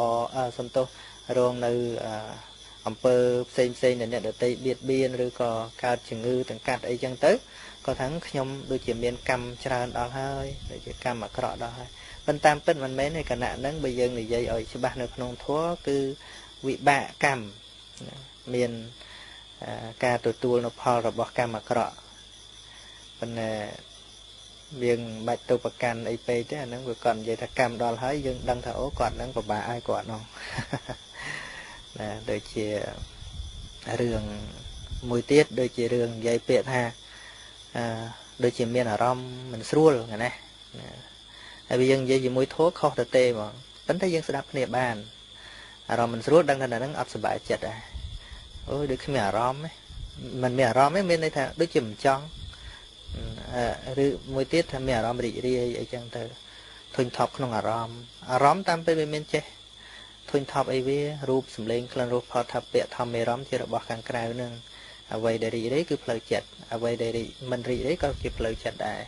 សំទោសរងនៅអំពើផ្សេងដែលអ្នកដទៃបៀតបៀនឬក៏កើតជំងឺទាំងកាត់អីចឹងទៅក៏ថាខ្ញុំដូចជាមានកម្មច្រើនដល់ហើយដូចជាកម្មអាក្រក់ដល់ហើយប៉ុន្តែតាមពិតមិនមែនទេគណៈហ្នឹងបើយើងនិយាយឲ្យច្បាស់នៅក្នុងធម៌គឺវិបាកកម្មមានការទទួលនៅផលរបស់កម្មអាក្រក់ប៉ុន្តែយើងមិនបាច់ទៅប្រកាន់អីពេកទេអាហ្នឹងវាគាត់និយាយថាកម្មដល់ហើយយើងដឹងថាអូគាត់ហ្នឹងពិបាកឲ្យគាត់ហ្នឹងណាដូចជារឿងមួយទៀតដូចជារឿងនិយាយពាក្យថាដូចជាមានអារម្មណ៍មិនស្រួលណាហើយយើងនិយាយជាមួយធម៌ខុសទៅទេហ្មងប៉ុន្តែយើងស្ដាប់គ្នាបានអារម្មណ៍មិនស្រួលដឹងថាហ្នឹងអត់សុបាយចិត្តដែរអូយដូចគ្មានអារម្មណ៍ទេមិនមានអារម្មណ៍ទេមានន័យថាដូចជាមិនចង់ឬមួយទៀតថាមានអារម្មណ៍រីករាយអីចឹងទៅធុញថប់ក្នុងអារម្មណ៍តាមពេលវាមានចេះធុញថប់អីវារូបសម្លេងក្លិនរសផតថាពៈធម្មអារម្មណ៍ជារបស់ខាងក្រៅនឹងអ្វីដែលរីករាយគឺផ្លូវចិត្តអ្វីដែលមិនរីករាយក៏ជាផ្លូវចិត្តដែរ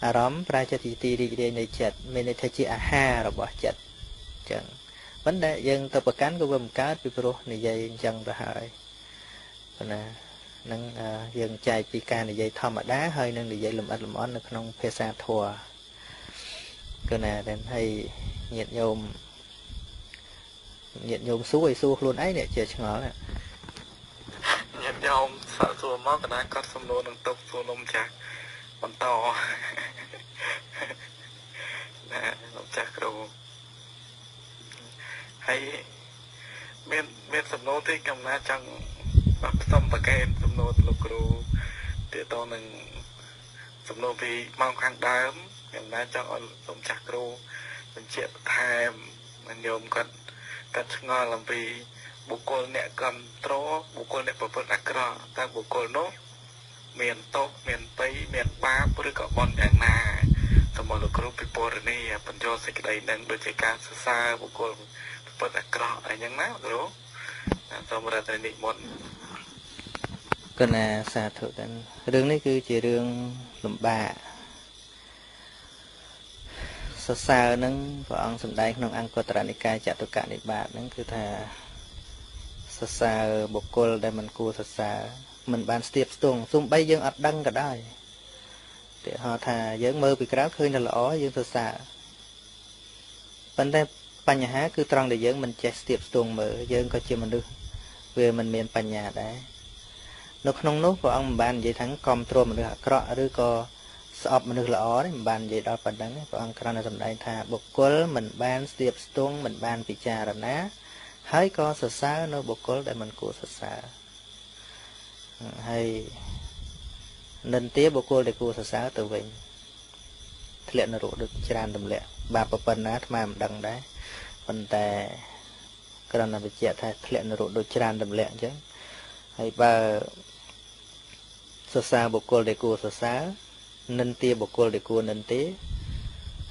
អារម្មណ៍ប្រាចិត្តទីរីករាយនៃចិត្តមានន័យថាជាអាហាររបស់ចិត្តអញ្ចឹងប៉ុន្តែយើងទៅប្រកាន់ក៏វាមិនកើតពីព្រោះនិយាយអញ្ចឹងទៅហើយប៉ុន្តែនឹងយើងចែកពីការនិយាយធម្មតាហើយនឹងនិយាយលម្អិតលម្អន់នៅក្នុងភាសាធម៌គឺណាតែហើយញាតិញោមសួរខ្លួនឯងនេះជាឆ្ងល់ញាតិញោមសាកសួរមកកណាគាត់សំណួរនឹងទុកសួរនំចាស់បន្តណាលោកចាស់គ្រូហើយមានសំណួរទីកំណាចង់ផ្សំប្រកែកសំណួរលោកគ្រូទាក់ទងនឹងសំណួរពីមកខាងដើមកំណាចង់ឲ្យលោកចាស់គ្រូបញ្ជាក់បន្ថែមញោមគាត់ឆ្ងល់អំពីបុគ្គលអ្នកគ្រប់គ្រងបុគ្គលអ្នកប្រព្រឹត្តអាក្រក់តើបុគ្គលនោះមានទោសមានបៃមានបាបឬក៏បន់យ៉ាងណាសូមលោកគ្រូពិពណ៌នាបញ្យល់សេចក្តីនឹងដូចជាការសរសើរបុគ្គលប្រព្រឹត្តអាក្រក់អីយ៉ាងណាគ្រូសូមរតនិមន្តគណៈសាធុទាំងរឿងនេះគឺជារឿងលំបាកសរសើរនឹងព្រះអង្គសម្ដែងក្នុងអង្គតរនិកាយចតុកនិបាតហ្នឹងគឺថាសរសើរបុគ្គលដែលមិនគួរសរសើរមិនបានស្ទាបស្ទង់សូម្បីយើងអត់ដឹងក៏ដោយឧទាហរណ៍ថាយើងមើលពីក្រៅឃើញតែល្អយើងសរសើរប៉ុន្តែ បញ្ហាគឺត្រង់ដែលយើងមិនចេះស្ទាបស្ទង់មើលយើងក៏ជាមនុស្សវាមិនមានបញ្ញាដែរនៅក្នុងនោះព្រះអង្គមិនបាននិយាយថាគ្រប់គ្រងមនុស្សអាក្រក់ឬក៏ស្អប់មនុស្សល្អទេមិនបាននិយាយដល់ប៉ុណ្ណឹងព្រះអង្គគ្រាន់តែសម្ដែងថាបុគ្គលមិនបានស្ទាបស្ទង់មិនបានពិចារណាហើយក៏សរសើរនៅបុគ្គលដែលមិនគួរសរសើរហើយនិន្ទាបុគ្គលដែលគួរសរសើរទៅវិញធ្លាក់នរកដូចច្រើនទម្លាក់បាបប៉ុណ្ណាអាត្មាមិនដឹងដែរប៉ុន្តែគ្រាន់តែបញ្ជាក់ថាធ្លាក់នរកដូចច្រើនទម្លាក់អញ្ចឹងហើយបើសរសើរបុគ្គលដែលគួរសរសើរនិន្ទាបុគ្គលដែលគួរនិន្ទា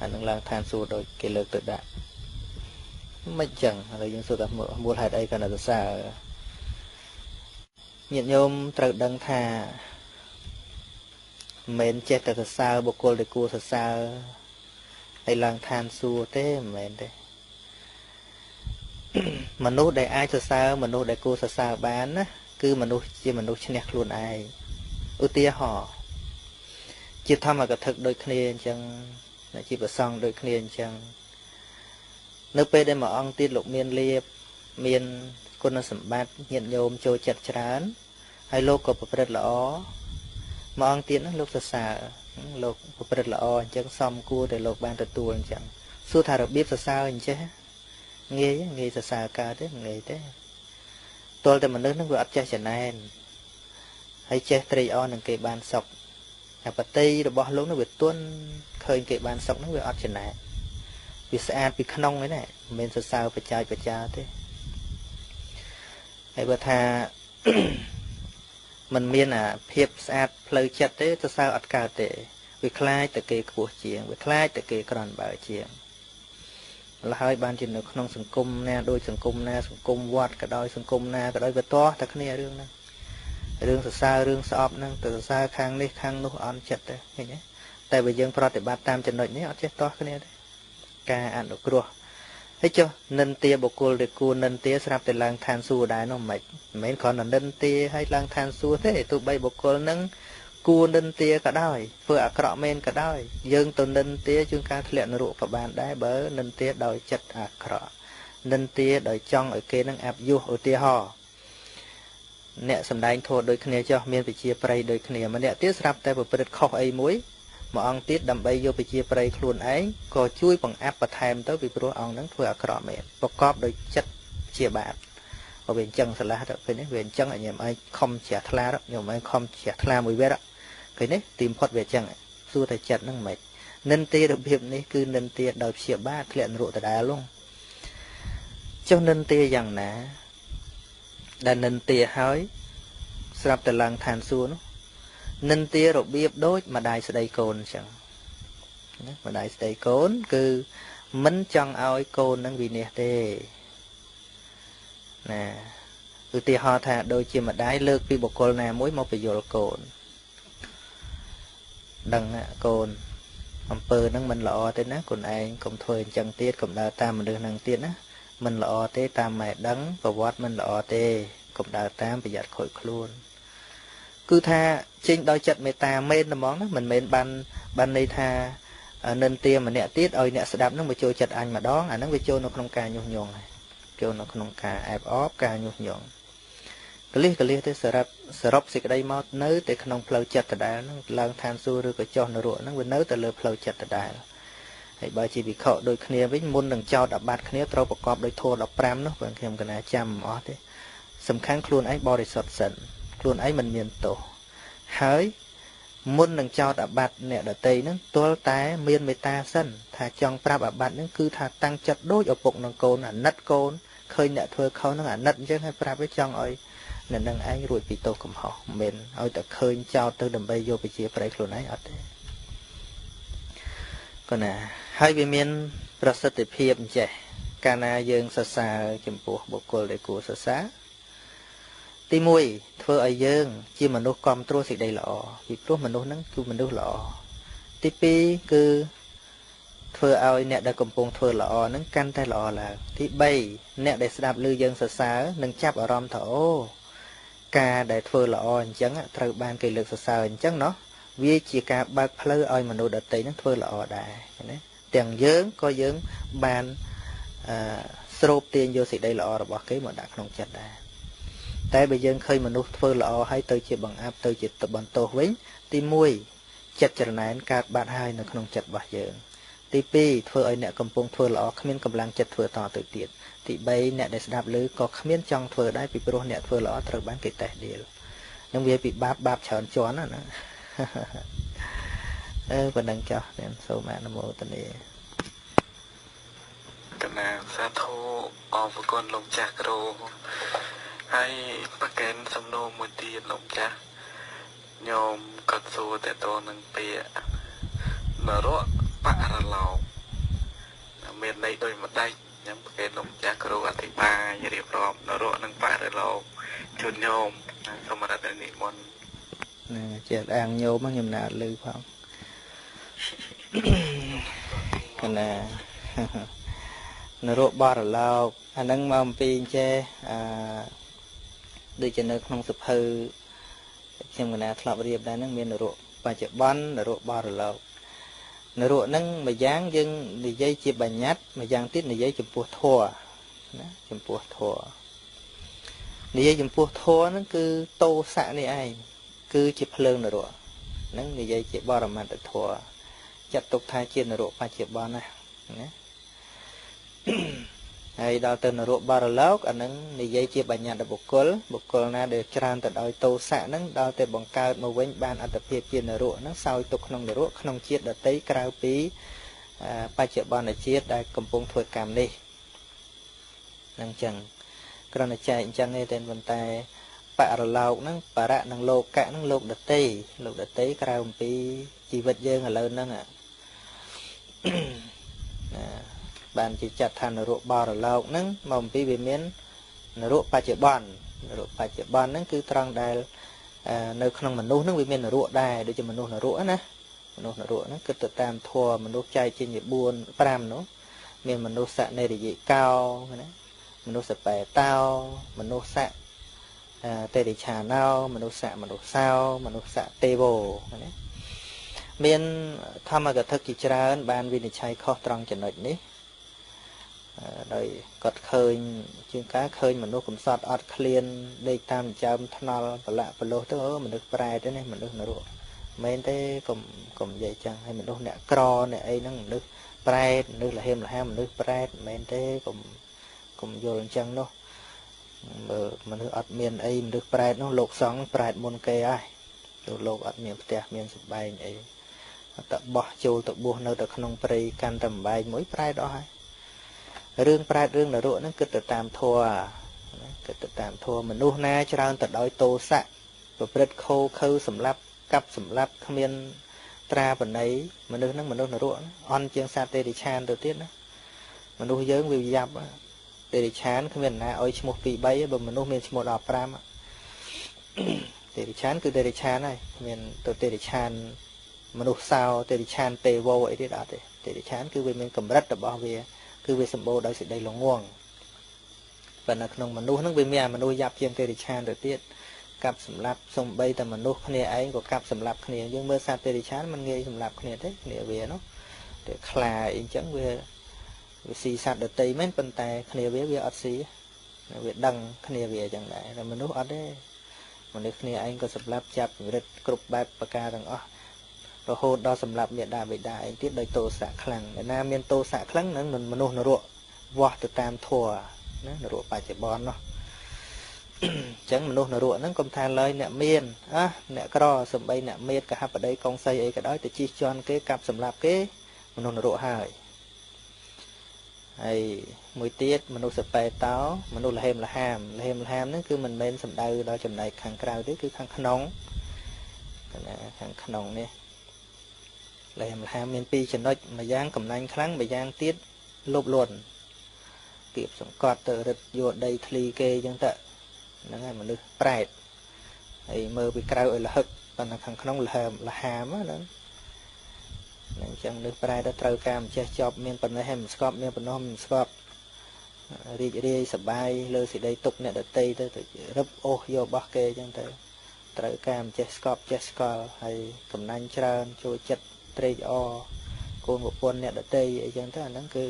អានឹងឡើងឋានសួគ៌ដូចគេលើកទៅដាក់មិនចឹងឥឡូវយើងសួរថាមូលហេតុអីក៏នៅសរសើរញាតិញោមត្រូវដឹងថាមិនចេះតែសរសើរបុគ្គលដែលគួរសរសើរហើយឡើងឋានសួគ៌ទេមិនមែនទេមនុស្សដែលអាចសរសើរមនុស្សដែលគួរសរសើរបានណាគឺមនុស្សជាមនុស្សឈ្នះខ្លួនឯងឧទាហរណ៍ជាធម្មកថាដូចគ្នាអញ្ចឹងជាប្រសងដូចគ្នាអញ្ចឹងនៅពេលដែលមួយអង្គទៀតលោកមានលៀបមានគុណសម្បត្តិញាតិញោមចូលចិត្តច្រើនហើយលោកក៏ប្រព្រឹត្តល្អមួយអង្គទៀតហ្នឹងលោកសរសើរលោកប្រព្រឹត្តល្អអញ្ចឹងសមគួរដែលលោកបានទទួលអញ្ចឹងសួរថារបៀបសរសើរអញ្ចឹងងាយសរសើរកើតទេងាយទេទល់តែមនុស្សហ្នឹងវាអត់ចេះចំណែនហើយចេះត្រេកអរនឹងគេបានសុខតែបតីរបស់លោកនោះវាទន់ឃើញគេបានសុខហ្នឹងវាអត់ចំណែនវាស្អាតពីក្នុងហ្នឹងណាមិនមែនសរសើរបច្ចាទេហើយបើថា มันមានអាភាពស្អាតផ្លូវចិត្តទេសរសើរអត់កើតទេវាខ្លាចតែគេខ្ពស់ជាងវាខ្លាចតែគេក្រន់បើជាងលហើយបានជានៅក្នុងសង្គមណាដូចសង្គមណាសង្គមវត្តក៏ដោយសង្គមណាក៏ដោយវាទាស់តែគ្នារឿងហ្នឹងរឿងសរសើររឿងស្អប់ហ្នឹងទៅសរសើរខាងនេះខាងនោះអន់ចិត្តទេឃើញទេតែបើយើងប្រតិបត្តិតាមចំណុចនេះអត់ចេះទាស់គ្នាទេការអនុគ្រោះហើយចុះនិន្ទាបុគ្គលដែលគួរនិន្ទាស្រាប់តែឡើងឋានសួគ៌ដែរនោះមិនមែនគ្រាន់តែនិន្ទាហើយឡើងឋានសួគ៌ទេទោះបីបុគ្គលហ្នឹងគួរនិន្ទាក៏ដោយធ្វើអាក្រក់មែនក៏ដោយយើងទៅនិន្ទាជួនកាលធ្លាក់នរកក៏បានដែរបើនិន្ទាដោយចិត្តអាក្រក់និន្ទាដោយចង់ឲ្យគេនឹងអាប់យុះឧទាហរណ៍អ្នកសំដែងធម៌ដូចគ្នាចុះមានវិជាប្រៃដូចគ្នាម្នាក់ទៀតស្រាប់តែប្រព្រឹត្តខុសអីមួយអង្គទៀតដើម្បីយកវិជាប្រៃខ្លួនឯងក៏ជួយបង្អាប់បន្ថែមទៅពីព្រោះអង្គនឹងធ្វើអាក្រក់មែនប្រកបដោយចិត្តជាបាបបើវាអញ្ចឹងឆ្លាស់ទៅឃើញទេវាអញ្ចឹងឲ្យញោមឯងខំជ្រះថ្លាញោមឯងខំជ្រះថ្លាមួយវេរឃើញទេទីបំផុតវាអញ្ចឹងសួរតែចិត្តហ្នឹងមិននិន្ទារបៀបនេះគឺនិន្ទាដោយព្យាបាទធ្លាក់នរកដដែលលងចុះនិន្ទាយ៉ាងណាដែលនិន្ទាហើយស្រាប់តែឡើងឋានសួគ៌នោះនិន្ទារបៀបដូចម្ដាយស្ដីកូនអញ្ចឹងណាម្ដាយស្ដីកូនគឺមិនចង់ឲ្យកូននឹងវិនាសទេណាឧទាហរណ៍ថាដូចជាម្ដាយលើកពីបុគ្គលណាមួយមកបញ្យល់កូនដឹងកូនអំពើហ្នឹងមិនល្អទេណាខ្លួនឯងកុំធ្វើអញ្ចឹងទៀតកុំដើរតាមមនុស្សហ្នឹងទៀតណាមិនល្អទេតាមម៉ែដឹងប្រវត្តិមិនល្អទេកុំដើរតាមប្រយ័ត្នខូចខ្លួនគឺថាចេញដោយចិត្តមេត្តាមែនហ្មងណាមិនមែនបានន័យថានិន្ទាម្នាក់ទៀតឲ្យអ្នកស្ដាប់នឹងមកចូលចិត្តអញម្ដងអាហ្នឹងវាចូលនៅក្នុងការញុះញង់ហើយចូលនៅក្នុងការអែបអបការញុះញង់កលិះទេសរុបសេចក្តីមកនៅតែក្នុងផ្លូវចិត្តដដែលហ្នឹងឡើងឋានសួគ៌ឬក៏ចុះនរកហ្នឹងវានៅតែលើផ្លូវចិត្តដដែលហើយបើជាវិខដូចគ្នាវិញមុននឹងចោតអាបត្តិគ្នាត្រូវប្រកបដោយធម៌15នោះបើខ្ញុំកណាចាំមិនអស់ទេសំខាន់ខ្លួនឯងបរិសុទ្ធសិនខ្លួនឯងមិនមានទោសហើយមុននឹងចោតអាបត្តិអ្នកដតីហ្នឹងទល់តែមានមេត្តាសិនថាចង់ប្រាប់អាបត្តិហ្នឹងគឺថាតាំងចិត្តដូចឪពុកនឹងកូនអាណិតកូនឃើញអ្នកធ្វើខុសហ្នឹងអាណិតអញ្ចឹងហើយប្រាប់ឲ្យចង់ឲ្យអ្នកនឹងឯងរួចពីទោសកំហុសមិនឲ្យតែឃើញចោតទៅដើម្បីយកវិជាប្រៃខ្លួនឯងអត់ទេកណាហើយវាមានប្រសិទ្ធភាពអញ្ចេះកាលណាយើងសរសើរចំពោះបុគ្គលដែលគួរសរសើរទី1ធ្វើឲ្យយើងជាមនុស្សគ្រប់គ្រងសេចក្តីល្អពីព្រោះមនុស្សហ្នឹងគឺមនុស្សល្អទី2គឺធ្វើឲ្យអ្នកដែលកំពុងធ្វើល្អហ្នឹងកាន់តែល្អឡើងទី3អ្នកដែលស្ដាប់ឮយើងសរសើរនឹងចាប់អារម្មណ៍ថាអូការដែលធ្វើល្អអញ្ចឹងត្រូវបានគេលើកសរសើរអញ្ចឹងเนาะវាជាការបើកផ្លូវឲ្យមនុស្សដទៃហ្នឹងធ្វើល្អដែរណាទាំងយើងក៏យើងបាន ស្រូបទាញយកសេចក្តីល្អរបស់គេមកដាក់ក្នុងចិត្តដែរតែបើយើងឃើញមនុស្សធ្វើល្អហើយទៅជាបង្អាប់ទៅជាបន្ទោសវិញទី1ចិត្តច្រណែនកើតបាត់ហើយនៅក្នុងចិត្តរបស់យើងទី2ធ្វើឲ្យអ្នកកំពុងធ្វើល្អគ្មានកម្លាំងចិត្តធ្វើតទៅទៀតទី3អ្នកដែលស្ដាប់ឮក៏គ្មានចង់ធ្វើដែរពីព្រោះអ្នកធ្វើល្អត្រូវបានគេតេះដៀលនឹងវាពិបាកច្រើនជាន់ណាប៉ុណ្ណឹងចុះខ្ញុំសូមអនុមោទនាកណាសាធុអរគុណលោកចាស់គ្រូហើយប្រកែនសំណួរមួយទៀតលោកចាស់ញោមក៏សួរតែតនឹងពាក្យនរកបរលោកមានន័យដូចម្ដេចខ្ញុំប្រកែនលោកចាស់គ្រូអធិប្បាយរៀបរាប់នរកនិងបរលោកជូនញោមសូមរតនិមន្តជាអាងញោមខ្ញុំណាត់ឮផងកណានរកបរលោកអាហ្នឹងមកអំពីចេះដូចជានៅក្នុងសភៅខ្ញុំកណាធ្លាប់រៀបដែរហ្នឹងមាននរកបច្ចុប្បន្ននរកបរលោកនរកហ្នឹងមួយយ៉ាងយើងនិយាយជាបញ្ញត្តិមួយយ៉ាងទៀតនិយាយចំពោះធម៌ណាចំពោះធម៌និយាយចំពោះធម៌ហ្នឹងគឺតោសៈនេះឯងគឺជាភ្លើងនរកហ្នឹងនិយាយជាបរមត្តធម៌ចាត់ទុកថាជានរកបច្ចុប្បន្នណាហើយដល់ទៅនរកបរលោកអានឹងនិយាយជាបញ្ញត្តិបុគ្គលណាដែលច្រើនទៅដោយទោសៈហ្នឹងដល់ទៅបង្កើតមកវិញបានអត្តភាពជានរកហ្នឹងសោយទុកក្នុងនរកក្នុងជាតិដតីក្រៅពីបច្ចុប្បន្នជាតិដែលកំពុងធ្វើកម្មនេះហ្នឹងចឹងគ្រាន់តែចែកអញ្ចឹងទេតែប៉ុន្តែបរលោកហ្នឹងបរៈនិងលោកៈហ្នឹងលោកដតីក្រៅពីជីវិតយើងឥឡូវហ្នឹងបានជាចាត់ថានរកបរលោកហ្នឹងមកអំពីវាមាននរកបច្ចុប្បន្នហ្នឹងគឺត្រង់ដែលនៅក្នុងមនុស្សហ្នឹងវាមាននរកដែរដូចជាមនុស្សនរកណាមនុស្សនរកហ្នឹងគិតទៅតាមធម៌មនុស្សចែកជា4 5នោះមានមនុស្សសនេរិយកោណាមនុស្សសបែតោមនុស្សសទេរិឆាណោមនុស្សសមនុស្សសោមនុស្សសទេវោណាមានធម្មកថាជាច្រើនបានវិនិច្ឆ័យខុសត្រង់ចំណុចនេះដោយគាត់ឃើញជាងការឃើញមនុស្សកំសត់អត់ឃ្លានដេកតាមចើមថ្នល់ប្រឡាក់ប្រលោះទៅមនុស្សប្រែតទេនេះមនុស្សនរកមែនទេកុំនិយាយចឹងហើយមនុស្សអ្នកក្រអ្នកអីហ្នឹងមនុស្សប្រែតមនុស្សលហេមលហាមមនុស្សប្រែតមែនទេកុំយល់អញ្ចឹងនោះមើលមនុស្សអត់មានអីមនុស្សប្រែតនោះលោកសង្ឃប្រែតមុនគេហើយលោកអត់មានផ្ទះមានសម្បែងអីតែបោះចូលទៅបួសនៅតែក្នុងព្រៃកាន់តែម្បែងមួយប្រែតអស់ហើយរឿងប្រែតរឿងនរកហ្នឹងគិតទៅតាមធម៌មនុស្សណាច្រើនទៅដោយទោសៈប្រព្រឹត្តខុសខើសម្លាប់កាប់សម្លាប់គ្មានត្រាបណីមនុស្សហ្នឹងមនុស្សនរកអន់ជាងសត្វទេរិឆានទៅទៀតណាមនុស្សយើងវាយ៉ាប់ទេរិឆានគ្មានណាឲ្យឈ្មោះ2 3ទេបើមនុស្សមានឈ្មោះ15ទេរិឆានគឺទេរិឆានហើយមានទៅទេរិឆានមនុស្សសោទេរិឆានទេវោអីទៀតអត់ទេទេរិឆានគឺវាមានកម្រិតរបស់វាគឺវាសម្បូរដោយសេចក្តីល្ងងប៉ុន្តែក្នុងមនុស្សហ្នឹងវាមានមនុស្សយ៉ាប់ជាងទេរិឆានទៅទៀតកាប់សម្លាប់សំបីតែមនុស្សគ្នាឯងក៏កាប់សម្លាប់គ្នាយើងមើលសត្វទេរិឆានมันងាយសម្លាប់គ្នាទេគ្នាវានោះតែខ្លាអីអញ្ចឹងវាស៊ីសត្វដតីមែនប៉ុន្តែគ្នាវាអត់ស៊ីវាដឹងគ្នាវាអញ្ចឹងដែរតែមនុស្សអត់ទេមនុស្សគ្នាឯងក៏សម្លាប់ចាប់ចរិតគ្រប់បែបប្រការទាំងអស់រហូតដល់សម្លាប់មេដាបិតាឯងទៀតដោយទោសៈខ្លាំងឯណាមានទោសៈខ្លាំងនឹងមនុស្សនរកវាស់ទៅតាមធម៌ណានរកបច្ចុប្បន្ននោះអញ្ចឹងមនុស្សនរកហ្នឹងកុំថាឡើយអ្នកមានអ្នកក្រសំបីអ្នកមេតកហបតីកងសីអីក៏ដោយទៅជិះជាន់គេកាប់សម្លាប់គេមនុស្សនរកហើយមួយទៀតមនុស្សសបែតោមនុស្សលហេមលហាមហ្នឹងគឺមិនមែនសំដៅដល់ចំណែកខាងក្រៅទេគឺខាងក្នុងខាងក្នុងនេះលហេមលហាមមាន2ចំណុចម្យ៉ាងកំណាញ់ខ្លាំងម្យ៉ាងទៀតលោភលន់គៀបសង្កត់ទៅរឹតយកដីធ្លីគេអញ្ចឹងទៅហ្នឹងហើយមនុស្សប្រែតហើយមើលពីក្រៅឲ្យលហឹកប៉ុន្តែខាងក្នុងលហេមលហាមហ្នឹងអញ្ចឹងលើប្រែទៅត្រូវការម្ចេះចប់មានប៉ុណ្ណេះហើយមិនស្កប់មានប៉ុណ្ណោះមិនស្កប់រីករាយសប្បាយលើសេចក្តីទុកអ្នកដតីទៅរឹបអូសយករបស់គេអញ្ចឹងទៅត្រូវការម្ចេះស្កប់ចេះស្កល់ហើយកំណាញ់ច្រើនចូលចិត្តត្រេកអរកូនប្រពន្ធអ្នកដតីអីចឹងទៅអាហ្នឹងគឺ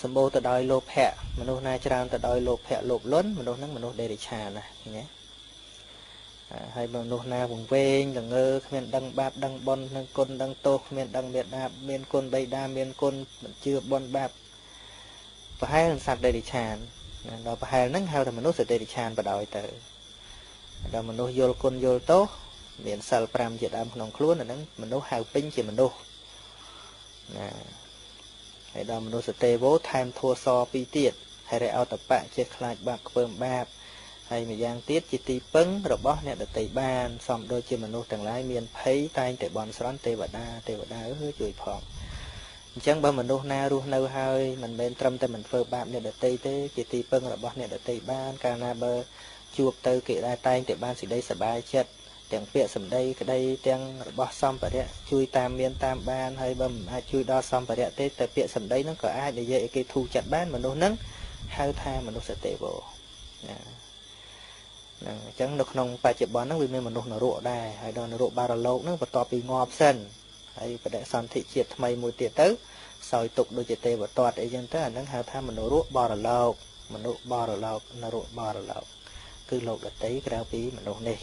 សម្បូរទៅដោយលោភៈមនុស្សណាច្រើនទៅដោយលោភៈលោភលន់មនុស្សហ្នឹងមនុស្សដេរិឆានណាឃើញទេហើយមនុស្សណាវង្វេងល្ងើគ្មានដឹងបាបដឹងបុណ្យនឹងគុណដឹងទោសគ្មានដឹងមេត្តាមានគុណបិតាមានគុណមិនជឿបុណ្យបាបប្រហែលនឹងសត្វដេរិឆានដល់ប្រហែលហ្នឹងហៅថាមនុស្សដេរិឆានបដ ாய் ទៅដល់មនុស្សយល់គុណយល់ទោសមានសិល5ជាដើមក្នុងខ្លួនអាហ្នឹងមនុស្សហៅពេញជាមនុស្សណាហើយដល់មនុស្សសទេវោថែមធัวស2ទៀតហើយរអោតបៈចេះខ្លាចបាបខ្ពើមបាបហើយម្យ៉ាងទៀតជាទីពឹងរបស់អ្នកដតីបានសំដូចជាមនុស្សទាំងឡាយមានភ័យតែងតែបន់ស្រន់ទេវតាជួយផងអញ្ចឹងបើមនុស្សណារស់នៅហើយមិនមែនត្រឹមតែមិនធ្វើបាបអ្នកដតីទេជាទីពឹងរបស់អ្នកដតីបានកាលណាបើជួបទៅគេដែរតែងតែបានសេចក្តីសប្បាយចិត្តទាំងពាក្យសម្ដីក្តីទាំងរបស់សម្ភារៈជួយតាមមានតាមបានហើយបើមិនអាចជួយដល់សម្ភារៈទេតែពាក្យសម្ដីហ្នឹងក៏អាចនិយាយឲ្យគេធូរចិត្តបានមនុស្សហ្នឹងហៅថាមនុស្សសទេវោណាហ្នឹងអញ្ចឹងនៅក្នុងបច្ចុប្បន្នហ្នឹងវាមានមនុស្សនរកដែរហើយដល់នរកបារលោកហ្នឹងបន្ទាប់ពីងាប់សិនហើយបដិសន្ធិជាតិថ្មីមួយទៀតទៅសោយទុកដូចជាទេវទត្តអីចឹងទៅអាហ្នឹងហៅថាមនុស្សរកបារលោកមនុស្សបារលោកនរកបារលោកគឺលោកដតីក្រៅពីមនុស្សនេះ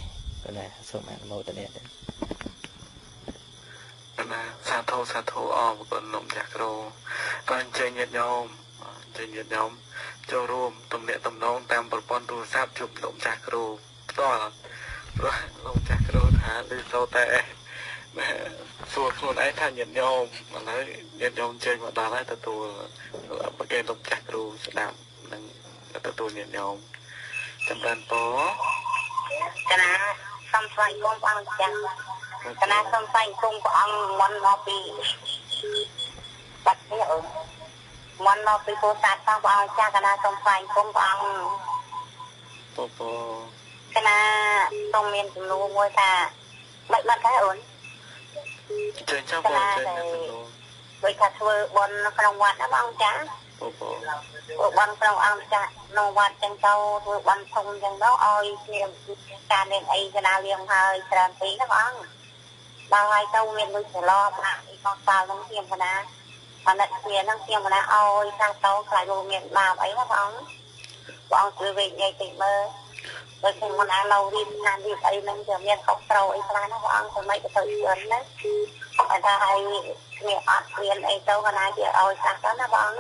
ណាសូមអនុមោទនាដែរណាសាធុអរគុណលោកចាស់គ្រូក៏អញ្ជើញញាតិញោមចូលរួមទំនាក់ទំនងតាមប្រព័ន្ធទូរស័ព្ទជួបលោកចាស់គ្រូផ្ទាល់ព្រោះលោកចាស់គ្រូថាឮសូរតែសួរខ្លួនឯងថាញាតិញោមឥឡូវញាតិញោមអញ្ជើញមកដល់ហើយទទួលប្រកេនលោកចាស់គ្រូស្ដាប់និងទទួលញាតិញោមចម្រើនពរកណាសំស្វែងគុំព្រះអង្គចាស់កណាសំស្វែងគុំព្រះអង្គមុនមកពីបាត់នេះមុនមកពីពោធិ៍សាត់ផងព្រះអង្គចាស់កណាសំស្វែងគុំព្រះអង្គពកណាសូមមានចំនួនមួយថាមិនបាត់ទេអូនជើញចាំបងជើញដូចថាធ្វើបុណ្យក្នុងវត្តណាបងចាស់ធ្វើបុណ្យក្នុងអង្គចាស់ក្នុងវត្តចឹងទៅធ្វើបុណ្យធំចឹងទៅឲ្យគ្នាការនាងអីកណាលៀងហើយច្រើនពេកណាបងដល់ហើយទៅមានលុយច្រឡំអីកងសាលនឹងខ្ញុំកណាអាណិតគ្នានឹងខ្ញុំកណាឲ្យខាងទៅខ្លាចលោកមានបាបអីណាបងជួយវិញនិយាយតិចមើលដោយខ្ញុំមិនអាននៅរៀនណារៀបអីនឹងจะមានខុសត្រូវអីខ្លះណាបងសម្រាប់ទៅជឿនណាអត់ថាឲ្យគ្នាអត់រៀនអីទៅកណាជាឲ្យខ្លះទៅណាបង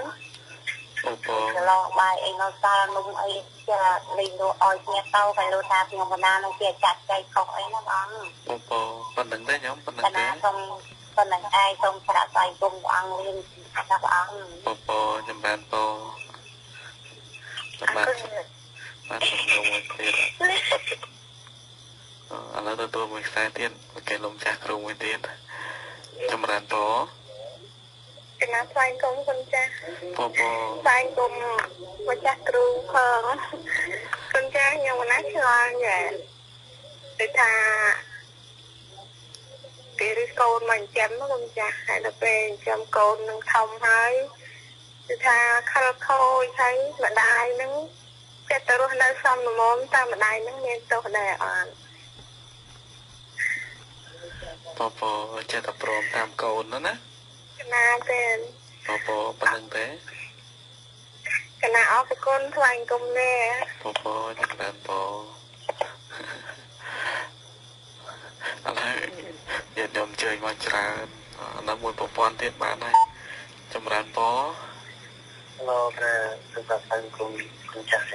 ច្រឡំបាយអីនៅសាលនោះអីចាលេងនោះឲ្យគ្នាទៅហើយលោកថាខ្ញុំកណានឹងជាចាត់ចែកខុសអីណាបងប៉ុណ្្នឹងទេខ្ញុំប៉ុណ្្នឹងទេប៉ុណ្្នឹងឯងសូមស្រាក់ស្អីគុំព្រះអង្គរៀនថាព្រះអង្គចម្រើនពរបានសំណួរមួយទៀតឥឡូវទទួលមួយខ្សែទៀតគេលំចាស់គ្រូមួយទៀតចម្រើនពរកណាស្វែងគុំគុណចាស់ស្វែងគុំម្ចាស់គ្រូផងគុណចាស់ខ្ញុំណាឆ្ងល់ចាដូចថាគេឬកូនមកចិញ្ចឹមគុំចាស់ហើយដល់ពេលចិញ្ចឹមកូននឹងធំហើយគឺថាខលខូចហើយម្ដាយនឹងចិត្តទៅរស់នៅសំលមតាមម្ដាយនឹងមានទោសដែរអត់ពចិត្តតែព្រមតាមកូនណាណាទេប៉ុណ្្នឹងទេកណាអរគុណថ្លែងគុំនេះចម្រើនពរឥឡូវញាតិញោមជើញមកច្រើននៅមួយប្រព័ន្ធទៀតបានហើយចម្រើនពរលោកសុខសន្តិគុំគុំចាស់អ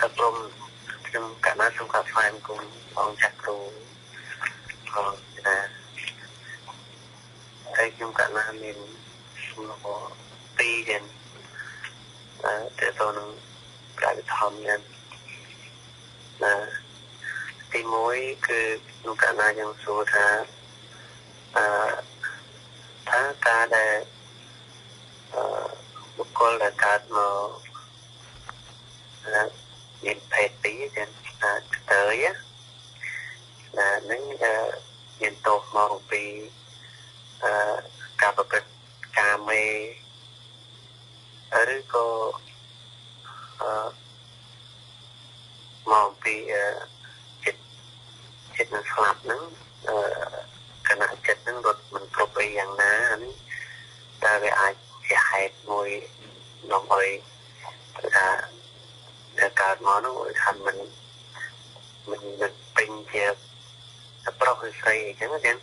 រគុណខ្ញុំកណាសូមកាត់ផ្សាយគុំអង្គចាស់គ្រូអរណាហើយខ្ញុំកណាមានសំណួរពីរយ៉ាងតែទៅនឹងការវិធម្មយ៉ាងទី1គឺខ្ញុំកណាយ៉ាងសួរថាថាការដែលបុគ្គលដែលកើតមកមានភេទពីរចឹងស្ទើរនឹងមានទោសមកពីការប្រព្រឹត្តកាមេឬក៏មកពីចិត្តនឹងស្លាប់ហ្នឹងគណៈចិត្តហ្នឹងរត់មិនគ្រប់អីយ៉ាងណានេះ ta về ai thì hai ngồi nòng ơi là cả món nó thành mình bình chia pro hơi say chẳng hạn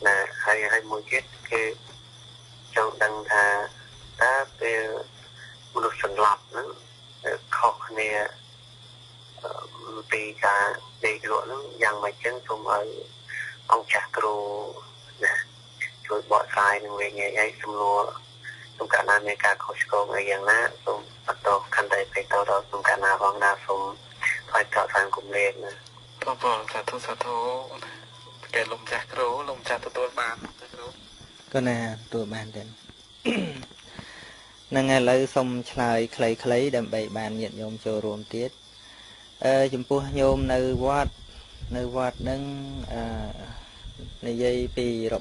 là hay một chút cái trong đăng thà ta về một lúc sẵn lọc nó khó khăn vì cả đầy đủ nó dàng mà chân xuống ở ông chạc rô nè rồi bỏ sai nên về ngày ấy xong lúa xong cả nam cả khó khăn ở dạng ná xong bắt đầu khăn đầy phải tao đó xong cả nam vòng đa xong phải trở sang cùng lên nè Vâng, xa thô cái lông chạc rô lông chạc tôi bàn có nè tôi bàn đến năng ngày lấy xong chài clay đầm bậy bàn nhận nhôm cho rùm tiết chùm pua nhôm nơi vót nâng này dây vì rồi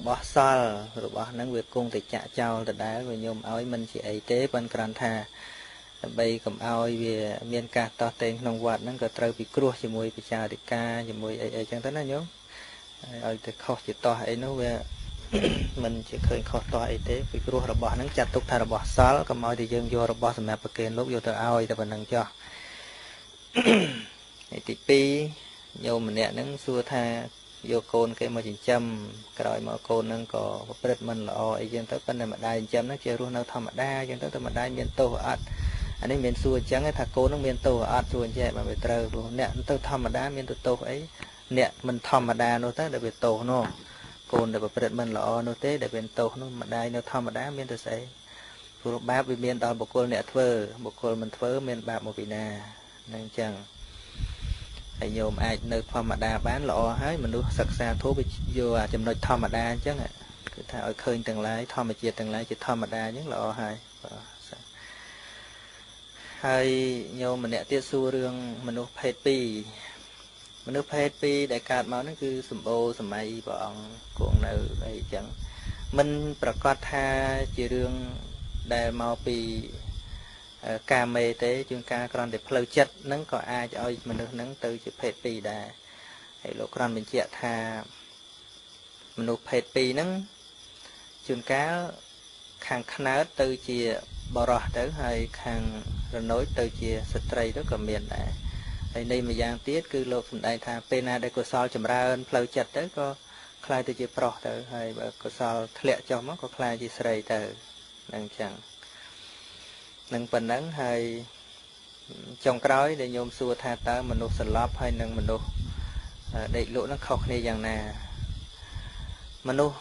bỏ nâng việc cung thì chạ trao từ đá về nhôm áo mình chỉ ấy tế bên cản thà bây cầm áo về miền ca to tên nông vót nâng có trâu bị cua chỉ mùi bị chà thì ca chỉ mùi ấy chẳng tới nó nhôm ở từ kho chỉ to ấy nó về mình chỉ khơi kho to ấy tế vì cua rồi bỏ nâng chặt tục thà rồi bỏ xóa cầm áo thì dương vô rồi bỏ sầm bạc kền lúc vô từ áo thì mình nâng cho thì pi nhôm mình nè nâng xua tha vô côn cái mà chỉ châm rồi mà côn nâng có bớt mình là oi dân tới bên này mà đai châm nó chơi luôn nó thầm mà đa dân tới mà đai miền tô ạt anh ấy miền xua trắng cái thằng côn nó miền tô ạt xua chơi mà bị trơ luôn nè tôi thầm mà đa miền tô ấy nè mình thầm mà đa nó tới để bị tô nó côn để bớt mình là oi nó tới để bên tô nó mà đai nó thầm mà đá miền tôi sẽ phụ ba bị miền đòn bộ côn nè thơ bộ côn mình thơ miền bạc một vị nà nên chẳng hay nhôm ai nơi thom mà đa bán lọ hái mình nuôi sặc xa thố bị vô chấm nơi thom mà đa chứ nè cứ thà ở khơi từng lái thom mà chia từng lái chỉ thom mà đa những lọ hay nhôm mình nè tiết xu rương mình nuôi phê pi đại cát máu nó cứ sầm ô sầm mây bọn cuộn nơi đây chẳng mìnhประกอบtha chỉ rương đại mau pi ca mê tế chương ca còn để phơi chất nắng có ai cho mình được nắng từ chụp phê pi đà hay lúc còn mình chia tha mình được phê pi nắng chương cá khang khná từ chia bò rọ tới hay khang rồi nối từ chia stray đó còn miền đà hay đây mà giang tiết cứ lột đại tha pena đây có sao chầm ra ơn phơi chất tới có khai từ chia pro tới hay có sao lẹ cho nó có khai chia stray tới đang chẳng nâng phần nắng hay trong cái đó để nhôm xua tha ta mình nô sờ lóp hay nâng mình nô đậy lỗ nó khóc này dạng nè mình nô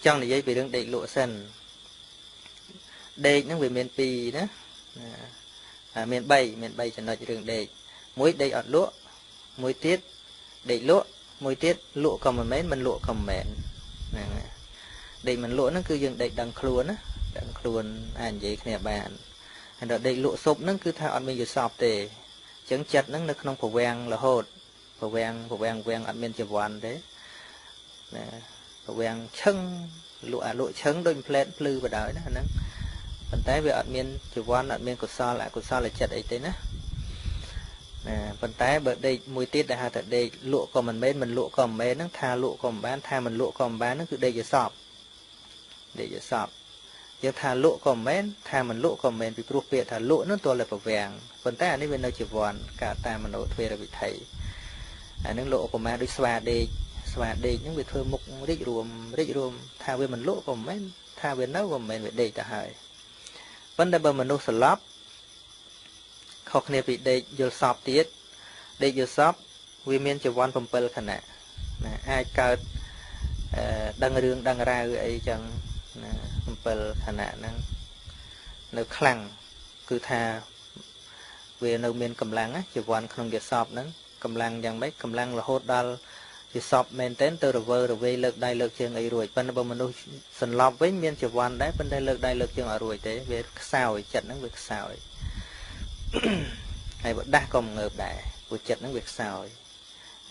trong này dây bị đựng đậy lỗ sần đậy nó về miền pì đó miền bay cho nó chỉ đựng đậy muối đậy ọt lỗ muối tiết đậy lỗ muối tiết lỗ còn một mến mình lỗ còn mến đậy mình lỗ nó cứ dừng đậy đằng khuôn á đằng khuôn anh vậy nè bạn anh đợi đậy lỗ sụp nó cứ thao ăn mình vừa sọp tề trứng chặt nó không phổ vang là hột phổ vang ăn mình chỉ vòn đấy phổ vang chân lỗ trứng đôi plate blue vào đời đó nó phần tay về ăn mình chỉ vòn ăn mình của sao là chặt ấy thế nữa phần tay bờ đây mùi tiết đã hạt đây lỗ còn mình lỗ còn bên nó tha lỗ còn bán tha mình lỗ còn bán nó cứ đây giờ sọp giờ thà lỗ còn mến thà mình lỗ còn mến bị pro bịa thà lỗ nó to là vàng phần tay này bên nơi chỉ vòn cả ta mình nổi thuê là bị thầy những lỗ của ma đôi xoa đề những việc thơ mục rít rùm thà bên mình lỗ còn mến thà bên nấu còn mến bị đề ta hại vấn đề bờ mình nấu slop học này bị đề giờ sọp tiết đề giờ sọp vì miền chỉ vòn phẩm pel khả nè ai cao đăng ra ấy chẳng pel khả năng nó khăng cứ tha về nơi miền cầm lăng á chỉ vòn không get sọp nắng cầm lăng chẳng mấy cầm lăng là hốt đal chỉ sọp maintain từ rồi về lực đại lực trường ấy rồi bên bên mình sần lọp với miền chỉ vòn đấy bên đây lực đại lực trường ở rồi thế về sao chặt nó việc sao hay vẫn đa còn ngợp đại của chặt nó việc sao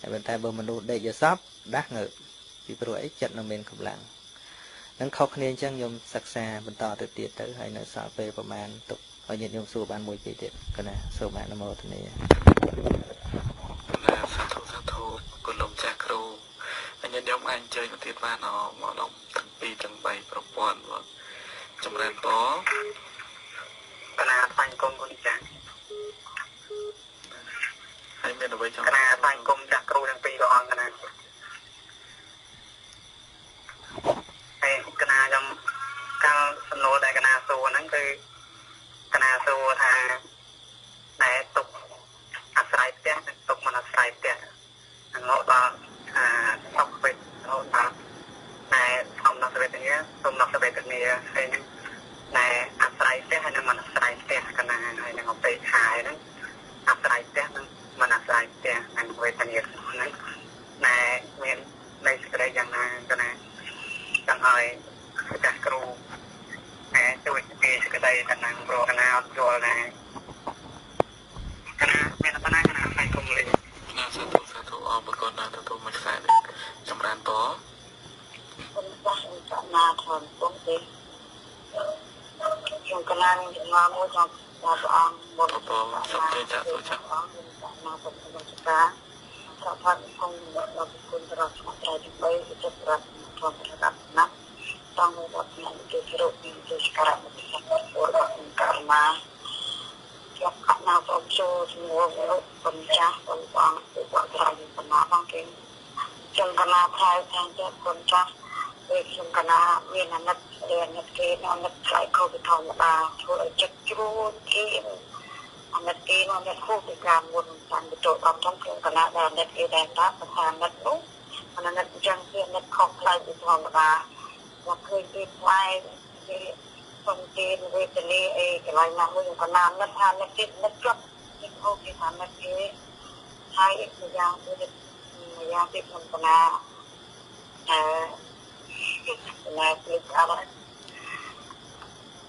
hay bên tay bên mình để giờ sọp đa ngợp vì rồi chặt nó miền cầm lăng năng khóc nên chẳng nhôm sặc xa bên tỏ từ tiệt tới hay nó sợ vềประมาณ tục ở nhiệt nhôm xù ban mùi tiệt cái này xù bạn nó màu thế này là sát thủ còn lồng chạc rô anh nhân nhóm anh chơi một tiết ba nó mở lòng từng pi từng bảy pro pon và ចម្រើនពរកណាថ្វាយគុំគុណចាស់ហើយមានអ្វីចង់កណាថ្វាយគុំចាស់គ្រូទាំងពីរព្រះអង្គកណាហើយកណាខ្ញុំកាលសំណួរដែលកណាសួរហ្នឹងគឺកណាសួរថាដែលទុកអាស្រ័យផ្ទះនិងទុកមិនអាស្រ័យផ្ទះហ្នឹងមកដល់សុខវិទ្យាដល់តែធម្មនសវេទនាធម្មនសវេទនាហើយនឹងតែអាស្រ័យផ្ទះហើយនឹងមិនអាស្រ័យផ្ទះកណាហើយនឹងអបេខាហ្នឹងអាស្រ័យផ្ទះនិងមិនអាស្រ័យផ្ទះនិងវេទនាហ្នឹងតែមាននៃសេចក្តីយ៉ាងណាកណាចង់ឲ្យចាស់គ្រូតែជួយពីសេចក្តីតំណាងព្រោះកណាអត់យល់ដែរកណាមានប៉ុណ្ណាកណាផ្នែកគុំលេងណាសាធុអរគុណណាទទួលមួយខ្សែចម្រើនពរគុំចាស់ចំណាធនពុំទេខ្ញុំកណានឹងមកមួយចង់ព្រះអង្គបុត្រសូមទេចាទូចាស់អង្គមកពុទ្ធបរិស័ទប្រផាត់គុំដល់គុណត្រង់ស្មត្រៃទី3ចិត្តប្រាប់ធម្មតាណាต้องมีบทเรียนที่รู้ดีที่สกัดมันจะเป็นตัวละครการมาจากขณะผมโชว์ที่หัวผมจ้าผมฟังตัวใครขณะบางทีจงขณะใครแทนจะคนจ้าเด็กจงขณะเวียนนัดเรียนนัดเกณฑ์นัดใครเข้าไปทำมาช่วยจัดจูนที่นัดเกณฑ์นัดคู่ในการวนการไปโจทย์ความต้องการขณะแดนนัดเอแดนทัพประธานนัดนู้นนัดจังเพียนนัดของใครไปทำมาเราเคยเรียนไว้ที่คนเรียนเวทนีเอกอะไรนะมือกับน้ำนักทานนักคิดนักกลับที่เขาที่ทำนักเกใช้อีกอย่างคืออย่างที่ทำกันนะนะคืออะไร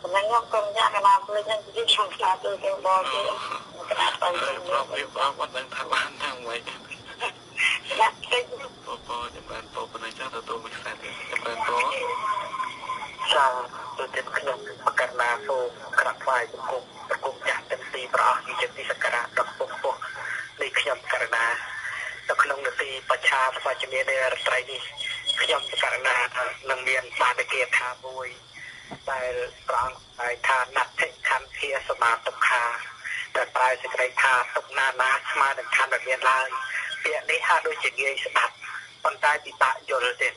คนนั้นยังคนยากกันนะเลยยังที่ทำการตัวเองบอกที่กันนะไปเรื่อยๆวันนั้นทำวันทำไว้นักคิดพอจำเป็นพอเป็นเจ้าตัวมันแสนจำเป็นพอสร้างตัวเต็มขนมประกันนาโซกระไฟประกุมจากเต็มสีปลามีเจ็ดที่สกัดดอกปุ๊บในขยำกระนาตะขนมตีประชาประชาชนในไรนี่ขยำกระนานังเรียนบาตะเกียทาบุยได้ปรางได้ทานนัดเทคันเทียสมาตกคาแต่ปลายสิกไรทาตกนานาสมาดังคันแบบเรียนลายเปียได้ห้าโดยเฉียดเยี่ยสบัดคนใต้ติตะโยนเด่น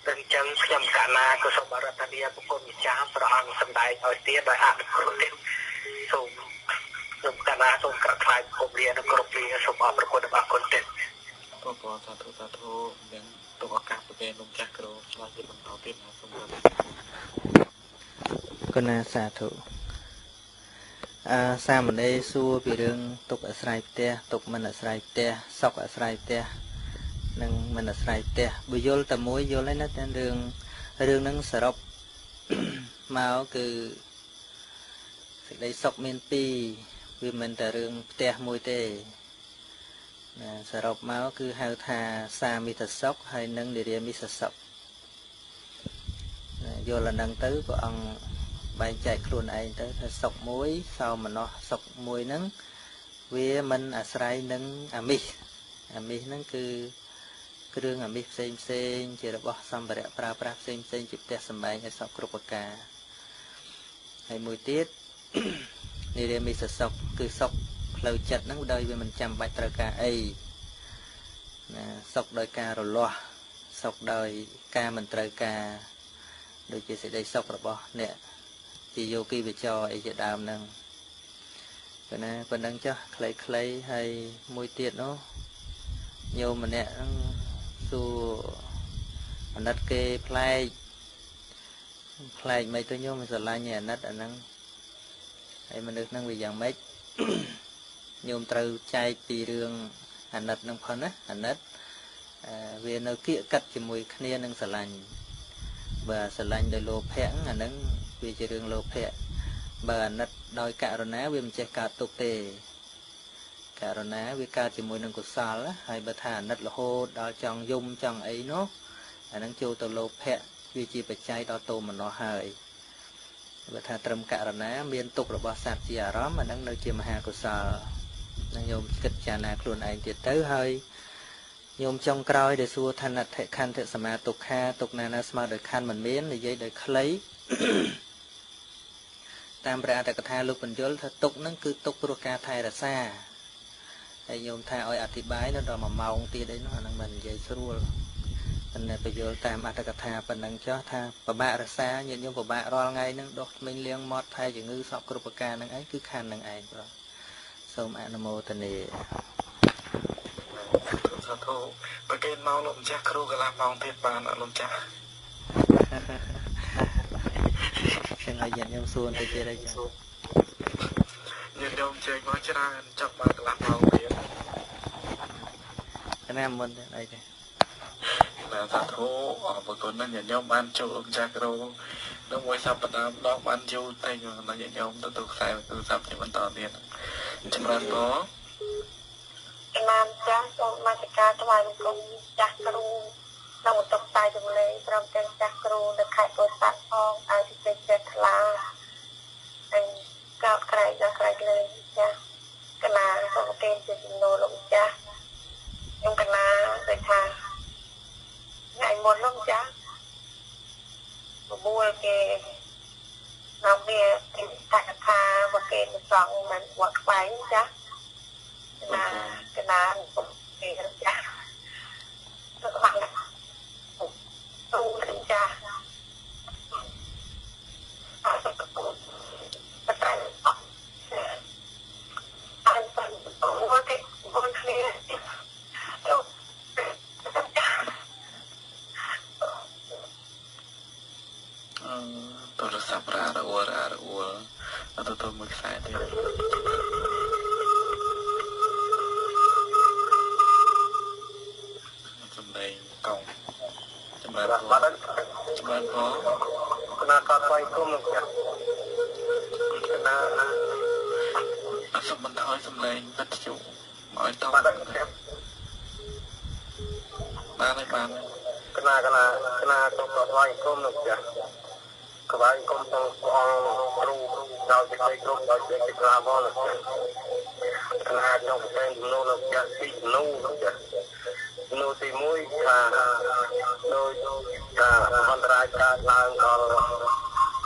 ดังจังขยำกานากุศลบารมีบุคคลมีจ้าพระองค์สำได้เอาเตี้ยโดยอาบุคคลเด่นส่งส่งกานาส่งกระทายกรมเรียนกรมเรียนส่งอาบุคคลบุคคลเด่นก็พอสาธุยังตกอากาศเป็นลมจักรโลสวัสดีบรรดาพี่น้องสมบูรณ์ก็น่าสาธุสามมันได้สู้ปีเรื่องตกอาศัยเตะตกมันอาศัยเตะซอกอาศัยเตะนั่งมันอาศัยเตะบุยลแต่มวยยลเลยนะแต่เรื่องนั้นสรุปมาคือสิ่งใดซอกเมนปีวิมันแต่เรื่องเตะมวยเตะสรุปมาคือหาทาสามิตรซอกให้นั่งเรียนมิสซอกยลนั่งตื้อก็อังใบใจครูนไอเตอร์ถ้าสกมวยเศร้ามันเนาะสกมวยนั้นเวมันอาศัยนั้นอามินั้นคือเครื่องอามิเซนเจริญบอกสัมปะปราปราเซนจิตแต่สมัยให้สกกรุปกาให้มวยติดนี่เรียนมีสกคือสกเราจัดนั้นโดยเวมันจำใบตรกาไอสกโดยการรอสกโดยการมันตรกาโดยจะได้สกระบอกเนี่ยจีโยกีไปจอไอจะดามนั่งก็นะคนนั่งจ้ะใครให้มวยเตี้ยเนาะโยมันเนี่ยสู้มันนัดเกยพลายไม่ตัวโยมันสลายเนี่ยนัดอันนั้นไอ้มันนึกนั่งไปอย่างไม่โยมตรึใจตีเรื่องอันนัดนั่งพอนะอันนัดเวียนเอาเกี่ยกัดจมูกขณีนั่งสลายvà sờ lạnh đời lô phèn anh nâng vì chỉ đường lô phèn bà nát đòi cả rồi ná vì mình chạy cả tục tề cả rồi ná vì cả chỉ mùi nâng của xa lá hay bà thà nát là hô đó chọn dung chọn ấy nó anh nâng châu tàu lô phèn vì chỉ phải chạy đó tàu mà nó hơi bà thà trầm cả rồi ná miền tục rồi bà sạt chỉ ở đó mà nâng nơi chỉ mà hà của xa nâng dùng kịch chả nạc luôn anh thì tới hơiโยมจงกรอยเดชัวทันคันเถสมาตกคาตกนานาสมาโดยคันเหมือนเม้นในยัยโดยคล้าย តាមព្រះអត្តកថាលោកបញ្យល់ថាទុកហ្នឹងគឺទុកព្រោះការថែរក្សាហើយញោមថាឲ្យអធិប្បាយដល់1 ម៉ោងទៀតអីនោះអាហ្នឹងមិននិយាយស្រួលប៉ុន្តែបញ្យល់តាមអត្តកថាប៉ុណ្ណឹងចុះថាពិបាករក្សាញាតិញោមពិបាករាល់ថ្ងៃហ្នឹងដុសធ្មេញលៀងមាត់ថែជំងឺសពគ្រប់ប្រការហ្នឹងឯងគឺខណ្ឌហ្នឹងឯងបងសូមអនុមោទនា សាធុបើគេមកលោកម្ចាស់គ្រូកន្លះម៉ោងទៀតបានអត់លោកម្ចាស់ខ្ញុំឲ្យញាតិញោមសួរទៅទៀតអីចាញាតិញោមជើញមកច្រើនចាប់បានកន្លះម៉ោងទៀតណាមុនទៅអីទេបាទសាធុអរគុណណាស់ញាតិញោមបានចូលលោកម្ចាស់គ្រូនៅមួយសប្តាហ៍ម្ដងបានយូរតែញាតិញោមទទួលខ្សែទូរស័ព្ទជាបន្តទៀតចម្រើនបងបានចាស់សូមមកការថ្វាយបង្គំចាស់គ្រូនៅបន្ទប់ផ្សាយជំលេព្រមទាំងចាស់គ្រូនៅខេត្តពោធិ៍សាត់ផងឲ្យទីចេះថ្លាហើយកោតក្រែងដល់ក្រែងលើចាស់កណាសូមគេជាជំនួសលោកចាស់ខ្ញុំកណាដូចថាថ្ងៃមុនលោកចាស់បបួលគេនាំវាទីតកថាមកគេមិនសងមិនវត្តខ្វែងចាស់កណាពុកគេចាស់ទៅខ្លាំងទូទៅចាស់អត់ទៅតែអត់ទៅអូទេអូនគ្នាទូរស័ព្ទរ៉ារអួលអត់ទៅមួយខ្សែទៀតកងចម្រើនផងចម្រើនផងកណាកត់ໄວគុំលោកចាកណាអត់សុំបន្តឲ្យសំឡេងវិទ្យុមកឲ្យតបានហើយកណាកត់ໄວគុំលោកចាក្បាយគុំទៅព្រះអង្គគ្រូដល់ទីគ្រប់ដល់ទីក្រាបមកលោកចាកណាក្នុងប្រទេសនោះលោកចាទីនោះលោកចានោះទី1ថាដោយការអន្តរាយកើតឡើងដល់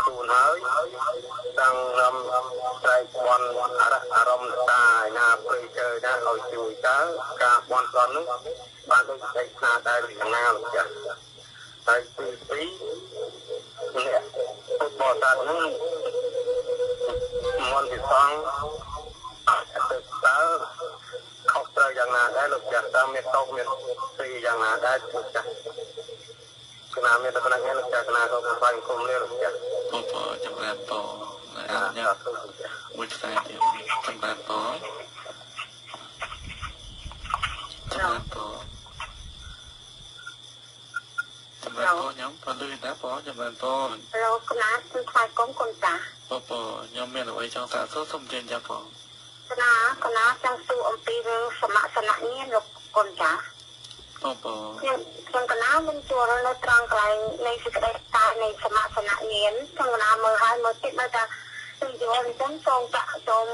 ខ្លួនហើយតាំងរំត្រៃបនអារម្មណ៍តាណាព្រៃជើណាឲ្យជួយតើការបនសននោះបានដូចស្ដីស្នាដែរយ៉ាងណាលោកចាស់ហើយទី2នេះពុទ្ធបរិស័ទនោះមន្តវិសង្ឃអត់ទៅតើខុសត្រូវយ៉ាងណាដែរលោកចាស់តើមានតោកមានពីយ៉ាងណាដែរលោកចាស់គណៈមានលក្ខណៈនេះលោកចាស់គណៈក៏ស្វែងគុំនេះលោកចាស់បងចម្រើនបងអនុញ្ញាតមួយខ្សែទៀតចម្រើនបងខ្ញុំក៏លឺដែរបងចម្រើនបងលោកគណៈគឺខ្វាយគុំគុណតាបងខ្ញុំមានអ្វីចង់សាកសួរសូមជឿចាំបងគណៈចង់សួរអំពីរឿងសមសនៈញាណលោកគុណតាខ្ញុំកណាមិនជួលនៅត្រង់កន្លែងនៃសេចក្តីតានៃសមសនៈញាណខ្ញុំកណាមើលឲ្យមើលតិចមើលថាគឺយល់អញ្ចឹងសូមតាក់សូម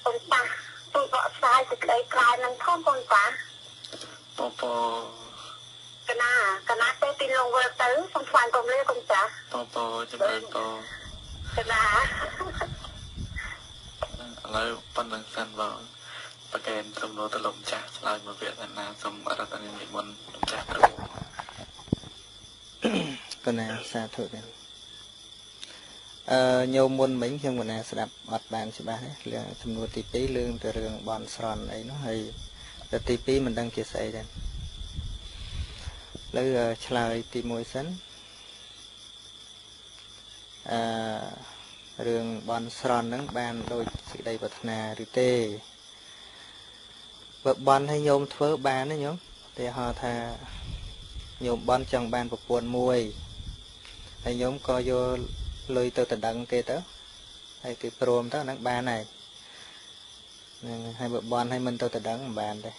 គុណតាជួយបកស្រាយសេចក្តីក្រៅនឹងផងគុណតាកណាទៅទីលងវល់ទៅសូមស្វែងគុំលឺគុំចាចម្រើនកណាឥឡូវប៉ុណ្្នឹងសិនបងប្រកែនសំណួរទៅលោកម្ចាស់ឆ្លើយមកវាថាណាសូមអរគុណនិមន្តលោកម្ចាស់គ្រូកណាសាធុដែរញោមមុនមិញខ្ញុំកណាស្ដាប់អត់បានច្បាស់ទេរឿងសំណួរទី2រឿងទៅរឿងបនស្រន់អីនោះហើយទៅទី2មិនដឹងជាស្អីដែរឥឡូវឆ្លើយទី1សិនរឿងបនស្រន់ហ្នឹងបានដូចសេចក្តីប្រាថ្នាឬទេបើបនឲ្យញោមធ្វើបានណាញោមតែហៅថាញោមបនចង់បានប្រពន្ធមួយហើយញោមក៏យកលុយទៅដណ្ដឹងទេទៅហើយគេព្រមទៅហ្នឹងបានហើយហ្នឹងហើយបើបនឲ្យមិនទៅដណ្ដឹងមិនបានទេ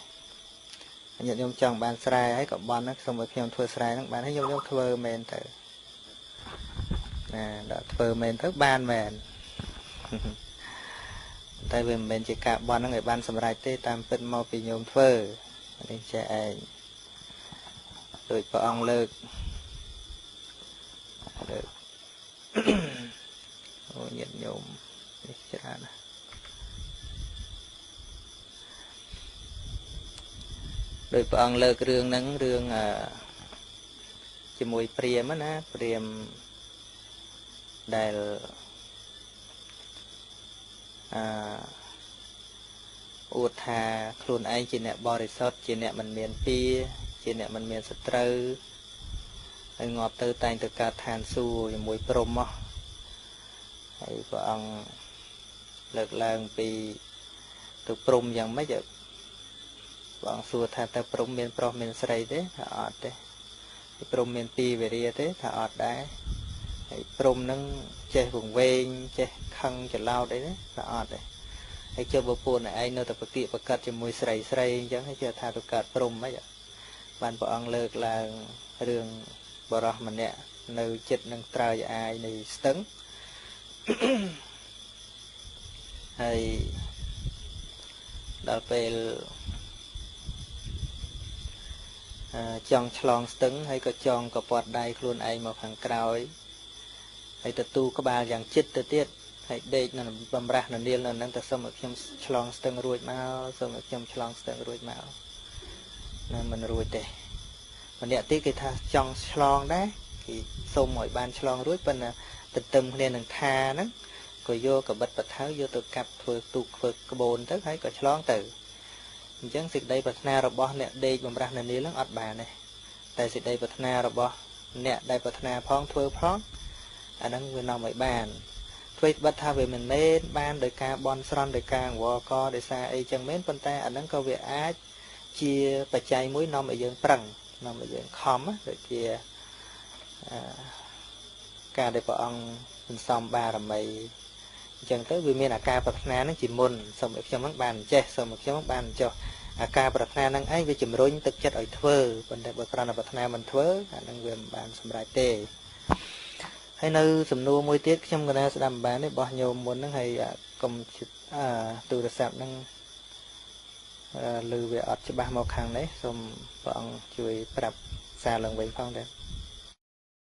ញាតិញោមចង់បានស្រែហើយក៏បនហ្នឹងសូមឲ្យខ្ញុំធ្វើស្រែហ្នឹងបានហើយញោមធ្វើមែនទៅណាដល់ធ្វើមែនទៅបានមែនតែវាមិនមែនជាការបន់ហ្នឹងឲ្យបានសម្រេចទេតាមពិតមកពីញោមធ្វើនេះចេះឯងដូចព្រះអង្គលើក ញាតិញោមនេះច្រើនណាស់ដោយព្រះអង្គលើករឿងហ្នឹងរឿងជាមួយព្រាហ្មណ៍ណាព្រាហ្មណ៍ដែលអួតថាខ្លួនឯងជាអ្នកបរិសុទ្ធជាអ្នកមិនមានពៀជាអ្នកមិនមានសត្រូវហើយងាប់ទៅតែងទៅកើតឋានសួគ៌ជាមួយព្រហ្មមកហើយព្រះអង្គលើកឡើងពីទៅព្រហ្មយ៉ាងម៉េចព្រះអង្គសួរថាតើព្រហ្មមានប្រុសមានស្រីទេថាអត់ទេហើយព្រហ្មមានពីរវេរាទេថាអត់ដែរហើយព្រហ្មនឹងចេះវង្វេងចេះខឹងច្រឡោតអីទេថាអត់ទេហើយចុះបើពួកឯងនៅតែប្រកៀកប្រកាត់ជាមួយស្រីអញ្ចឹងហើយគេថាទៅកើតព្រហ្មហ្មងបានព្រះអង្គលើកឡើងរឿងបរោះម្នាក់នៅចិត្តនឹងត្រើយអាយនៃស្ទឹងហើយដល់ពេលចង់ឆ្លងស្ទឹងហើយក៏ចងកពាត់ដៃខ្លួនឯងមកខាងក្រោយហើយទទួលក្បាលយ៉ាងជិតទៅទៀតហើយដេកនៅបំរះននាលនៅហ្នឹងតែសុំឲ្យខ្ញុំឆ្លងស្ទឹងរួចមកសុំឲ្យខ្ញុំឆ្លងស្ទឹងរួចមកណាមិនរួចទេម្នាក់ទៀតគេថាចង់ឆ្លងដែរគេសុំឲ្យបានឆ្លងរួចប៉ុន្តែទន្ទឹមគ្នានឹងថាហ្នឹងក៏យកកបិតបថៅយកទៅកាប់ធ្វើទូកធ្វើក្បូនទៅហើយក៏ឆ្លងទៅអញ្ចឹងសេចក្តីប្រាថ្នារបស់អ្នកដេកបំរះននាលហ្នឹងអត់បានទេតែសេចក្តីប្រាថ្នារបស់អ្នកដែលប្រាថ្នាផងធ្វើផងអាហ្នឹងវានាំឲ្យបានធ្វើបិទថាវាមិនមែនបានដោយការបន់ស្រន់ដោយការអង្វរកដោយសារអីចឹងមែនប៉ុន្តែអាហ្នឹងក៏វាអាចជាបច្ច័យមួយនាំឲ្យយើងប្រឹងនាំឲ្យយើងខំដូចជាការដែលព្រះអង្គសន្សំបារមីអញ្ចឹងទៅវាមានអាការប្រាថ្នាហ្នឹងជាមុនសូមឲ្យខ្ញុំហ្នឹងបានចេះសូមឲ្យខ្ញុំហ្នឹងបានចុះអាការប្រាថ្នាហ្នឹងឯងវាជំរុញទឹកចិត្តឲ្យធ្វើប៉ុន្តែបើគ្រាន់តែប្រាថ្នាមិនធ្វើអាហ្នឹងវាមិនបានសម្រេចទេហើយនៅសំណួរមួយទៀតខ្ញុំក៏ណាស្ដាប់បានទេរបស់ញោមមុនហ្នឹងហើយកុំទូរស័ព្ទហ្នឹងឮវាអត់ច្បាស់មកខាងនេះសូមព្រះអង្គជួយប្រាប់សារឡើងវិញផងដែរ